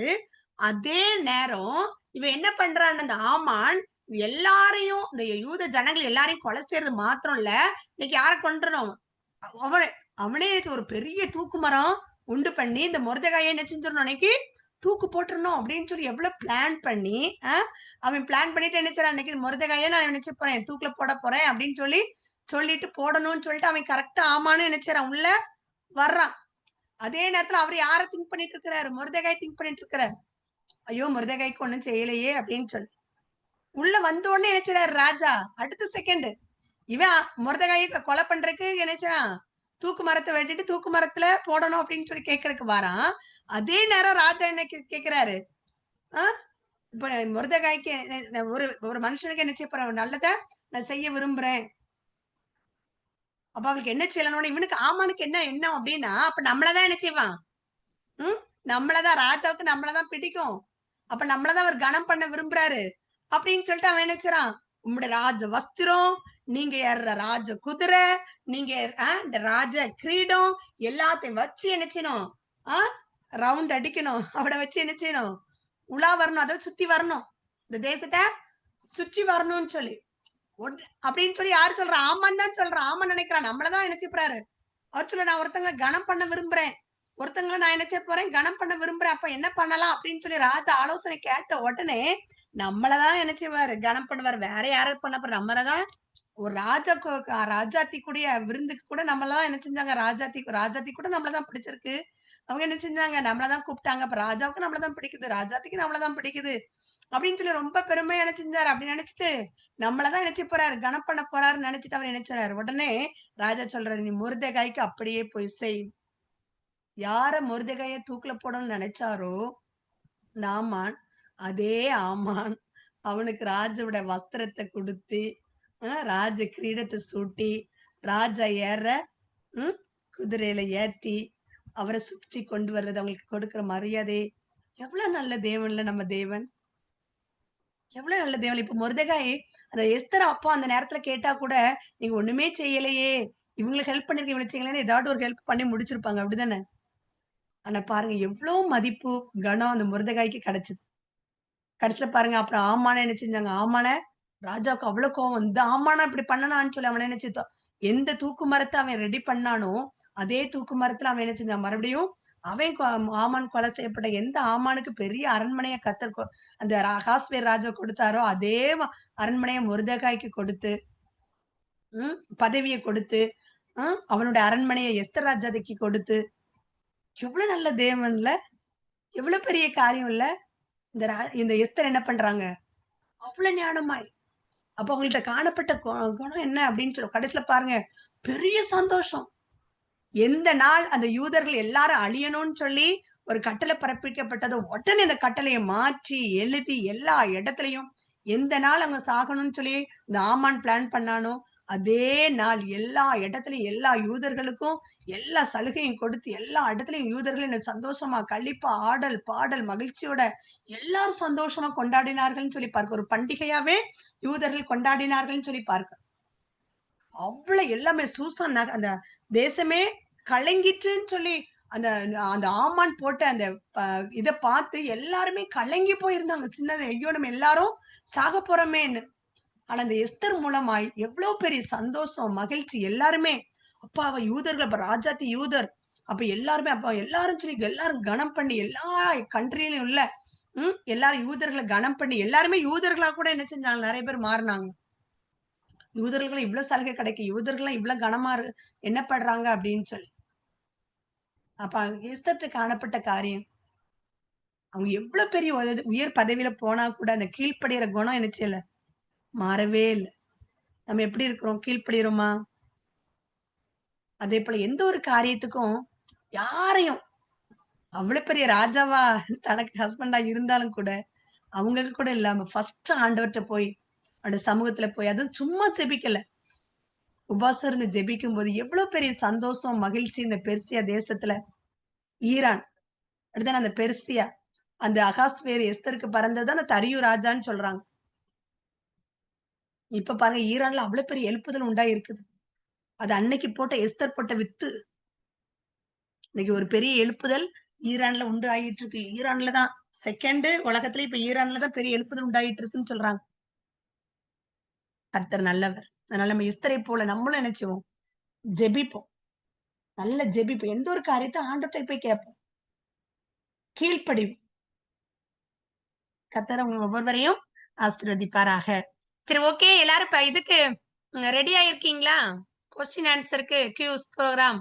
அதே நேரம் இவன் என்ன பண்றான்? அந்த ஆமான் எல்லாரையும், இந்த யூத ஜனங்கள் எல்லாரையும் கொலை செய்யறது மாத்திரம் இல்ல, இன்னைக்கு யாரை கொன்றணும்? அவனே ஒரு பெரிய தூக்கு மரம் உண்டு பண்ணி இந்த மொர்தெகாயை என்ன செஞ்சிடணும், அன்னைக்கு தூக்கு போட்டுறணும் அப்படின்னு சொல்லி எவ்வளவு பிளான் பண்ணி அவன் பிளான் பண்ணிட்டு என்ன செய்றான்? அன்னைக்கு மொர்தெகாயை நான் நினைச்சு போறேன், தூக்குல போட போறேன் அப்படின்னு சொல்லிட்டு போடணும்னு சொல்லிட்டு அவன் கரெக்டா ஆமான்னு என்ன செய்றான்? உள்ள வர்றான். அதே நேரத்துல அவர் யார திங்க் பண்ணிட்டு இருக்கிறாரு? மொர்தெகாய் திங்க் பண்ணிட்டு இருக்கிறாரு. ஐயோ மொர்தெகாய்க்கு ஒண்ணும் செய்யலையே அப்படின்னு சொல்லி உள்ள வந்த உடனே என்ன செய்றாரு ராஜா? அடுத்த செகண்ட் இவன் மொர்தெகாயை கொலை பண்றதுக்கு என்ன செய்றான்? தூக்கு மரத்தை வெட்டிட்டு தூக்கு மரத்துல போடணும் அப்படின்னு சொல்லி கேட்கறதுக்கு வரான். அதே நேரம் ராஜா என்ன கேட்கிறாரு? இப்ப மொர்தெகாய்க்கு ஒரு மனுஷனுக்கு என்ன செய்ய போறேன்? நல்லதை நான் செய்ய விரும்புறேன். அப்ப அவளுக்கு என்ன செய்யணும்? இவனுக்கு ஆமானுக்கு என்ன எண்ணம் அப்படின்னா, அப்ப நம்மளதான் என்ன செய்வான்? நம்மளதான், ராஜாவுக்கு நம்மளதான் பிடிக்கும். அப்ப நம்மளதான் அவர் கனம் பண்ண விரும்புறாரு அப்படின்னு சொல்லிட்டு அவன் என்ன செய்றான்? உங்களுடைய ராஜ வஸ்திரம், நீங்க ஏறுற ராஜ குதிரை, நீங்க ராஜ கிரீடம் எல்லாத்தையும் வச்சு என்ன செய்யணும்? ரவுண்ட் அடிக்கணும். அவட வச்சு என்ன செய்யணும்? உலா வரணும், அதை சுத்தி வரணும், இந்த தேசத்தை சுற்றி வரணும்னு சொல்லி அப்படின்னு சொல்லி யாரு சொல்ற? ஆமான்னு தான் சொல்றான். ஆமான்னு நினைக்கிறான். நம்மளதான் என்ன செய்யறாரு? அவர் சொல்ல, நான் ஒருத்தங்க கனம் பண்ண விரும்புறேன், ஒருத்தங்களை நான் என்ன செய்ய போறேன்? கனம் பண்ண விரும்புறேன். அப்ப என்ன பண்ணலாம் அப்படின்னு சொல்லி ராஜா ஆலோசனை கேட்ட உடனே நம்மளதான் என்ன செய்வாரு? கனம் பண்ணுவார். வேற யாரும் பண்ண போற? நம்மளதான். ஒரு ராஜாத்தி கூடிய விருந்துக்கு கூட நம்மளதான் என்ன செஞ்சாங்க? ராஜாத்தி கூட நம்மளதான் பிடிச்சிருக்கு. அவங்க என்ன செஞ்சாங்க? நம்மளதான் கூப்பிட்டாங்க. அப்ப ராஜாவுக்கு நம்மளதான் பிடிக்குது, ராஜாத்திக்கு நம்மளதான் பிடிக்குது அப்படின்னு சொல்லி ரொம்ப பெருமையா என்ன செஞ்சாரு? அப்படி நினைச்சிட்டு நம்மளதான் நினைச்சு போறாரு, கனம் பண்ண போறாருன்னு நினைச்சிட்டு அவர் நினைச்சாரு. உடனே ராஜா சொல்றாரு, நீ மொர்தெகாய்க்கு அப்படியே போய் செய். யார மொர்தெகாய தூக்குல போடணும்னு நினைச்சாரோ நாமான், அதே ஆமான் அவனுக்கு ராஜாவோட வஸ்திரத்தை கொடுத்து, ராஜ கிரீடத்தை சூட்டி, ராஜா ஏற குதிரையில ஏத்தி அவரை சுற்றி கொண்டு வர்றது, அவங்களுக்கு கொடுக்கிற மரியாதை. எவ்வளவு நல்ல தேவன்ல நம்ம தேவன், எவ்வளவு நல்ல தேவன். இப்ப மொர்தெகாய் அந்த எஸ்தர் அப்பா அந்த நேரத்துல கேட்டா கூட, நீங்க ஒண்ணுமே செய்யலையே, இவங்களுக்கு ஹெல்ப் பண்ணிருக்க, இவங்களுக்கு செய்யலன்னு ஏதாவது ஒரு ஹெல்ப் பண்ணி முடிச்சிருப்பாங்க, அப்படிதானே? ஆனா பாருங்க எவ்வளவு மதிப்பு கனம் அந்த மொர்தெகாய்க்கு கிடைச்சது. கடைசியில பாருங்க, அப்புறம் ஆமான என்ன செஞ்சாங்க? ஆமான ராஜாவுக்கு அவ்வளவு கோவம், இந்த ஆமானா இப்படி பண்ணனான்னு சொல்லி அவன் நினைச்சு எந்த தூக்கு மரத்தை அவன் ரெடி பண்ணானோ அதே தூக்கு மரத்துல அவன் என்ன செஞ்சான்? மறுபடியும் அவன் ஆமான் கொலை செய்யப்பட்ட எந்த ஆமானுக்கு பெரிய அரண்மனையை கத்தர் அந்த அகாஸ்வேர் ராஜா கொடுத்தாரோ அதே அரண்மனையை மொர்தெகாய்க்கு கொடுத்து, பதவியை கொடுத்து, அவனுடைய அரண்மனையை எஸ்தர் ராஜாதிக்கு கொடுத்து, எவ்வளவு நல்ல தேவன்ல, எவ்வளவு பெரிய காரியம் இல்ல. இந்த எஸ்தர் என்ன பண்றாங்க? அவ்வளவு ஞானமாய். அப்ப அவங்கள்ட்ட காணப்பட்ட குணம் என்ன அப்படின்னு சொல்லி கடைசியில பாருங்க, பெரிய சந்தோஷம். எந்த நாள் அந்த யூதர்கள் எல்லாரும் அழியணும்னு சொல்லி ஒரு கட்டளை பிறப்பிக்கப்பட்டதோ உடனே அந்த கட்டளையை மாற்றி எழுதி எல்லா இடத்துலயும் எந்த நாள் அவங்க சாகணும்னு சொல்லி இந்த ஆமான் பிளான் பண்ணானோ அதே நாள் எல்லா இடத்துலயும் எல்லா யூதர்களுக்கும் எல்லா சலுகையும் கொடுத்து எல்லா இடத்துலயும் யூதர்கள் சந்தோஷமா கழிப்பா ஆடல் பாடல் மகிழ்ச்சியோட எல்லாரும் சந்தோஷமா கொண்டாடினார்கள்னு சொல்லி பார்க்க, ஒரு பண்டிகையாவே யூதர்கள் கொண்டாடினார்கள்னு சொல்லி பார்க்க. அவ்வளவு எல்லாமே சூசான் அந்த தேசமே கலங்கிட்டுன்னு சொல்லி அந்த அந்த ஆமான் போட்ட அந்த இதை பார்த்து எல்லாருமே கலங்கி போயிருந்தாங்க. சின்னது ஐயோ நம்ம எல்லாரும் சாக போறோமேன்னு. ஆனா அந்த எஸ்தர் மூலமாய் எவ்வளவு பெரிய சந்தோஷம், மகிழ்ச்சி. எல்லாருமே அப்பா அவ யூதர்கள், அப்ப ராஜாத்தி யூதர், அப்ப எல்லாருமே அப்ப எல்லாரும் சொல்லி எல்லாரும் கனம் பண்ணி எல்லா கண்ட்ரியிலும் உள்ள எல்லாரும் யூதர்களை கனம் பண்ணி எல்லாருமே யூதர்களா கூட என்ன செஞ்சாங்க, நிறைய பேர் மாறினாங்க. யூதர்களும் இவ்வளவு சலுகை கிடைக்கும், யூதர்களும் இவ்வளவு கனமா என்ன பண்றாங்க அப்படின்னு சொல்லி. அப்ப எஸ்தர்ட்ட காணப்பட்ட காரியம், அவங்க எவ்வளவு பெரிய உயர் பதவியில போனா கூட அந்த கீழ்ப்படுகிற குணம் என்ன செய்யல, மாறவே இல்லை. நம்ம எப்படி இருக்கிறோம், கீழ்ப்படுகிறோமா? அதே போல எந்த ஒரு காரியத்துக்கும் யாரையும், அவ்வளவு பெரிய ராஜாவா தனக்கு ஹஸ்பண்டா இருந்தாலும் கூட அவங்களுக்கு கூட இல்லாம ஃபர்ஸ்ட் ஆண்டவர்கிட்ட போய் அந்த சமூகத்துல போய், அதுவும் சும்மா ஜெபிக்கல, உபாசம் இருந்து ஜெபிக்கும் போது எவ்வளவு பெரிய சந்தோஷம், மகிழ்ச்சி. இந்த பெர்சியா தேசத்துல ஈரான் அடுத்த அந்த பெர்சியா, அந்த அகாஸ்வேர் எஸ்தருக்கு பறந்தது அந்த தரியு ராஜான்னு சொல்றாங்க. இப்ப பாருங்க ஈரான்ல அவ்வளவு பெரிய எழுப்புதல் உண்டாயிருக்குது. அது அன்னைக்கு போட்ட எஸ்தர் போட்ட வித்து இன்னைக்கு ஒரு பெரிய எழுப்புதல் ஈரான்ல உண்டு ஆகிட்டு இருக்கு. ஈரான்ல தான் செகண்ட் உலகத்துல இப்ப ஈரான்ல தான் பெரிய எழுப்புதல் உண்டாயிட்டு இருக்குன்னு சொல்றாங்க. கர்த்தர் நல்லவர். அதனால நம்ம எஸ்தரை போல நம்மளும் நினைச்சுவோம், ஜெபிப்போம், நல்ல ஜெபிப்போம். எந்த ஒரு காரியத்தை ஆண்டவர்கிட்ட போய் கேட்போம், கீழ்ப்படிவோம். கர்த்தர் அவங்க ஒவ்வொருவரையும் ஆசீர்வதிப்பாராக. சரி, ஓகே, எல்லாரும் இதுக்கு ரெடி ஆயிருக்கீங்களா? கொஸ்டின் ஆன்சருக்கு கியூஸ் ப்ரோக்ராம்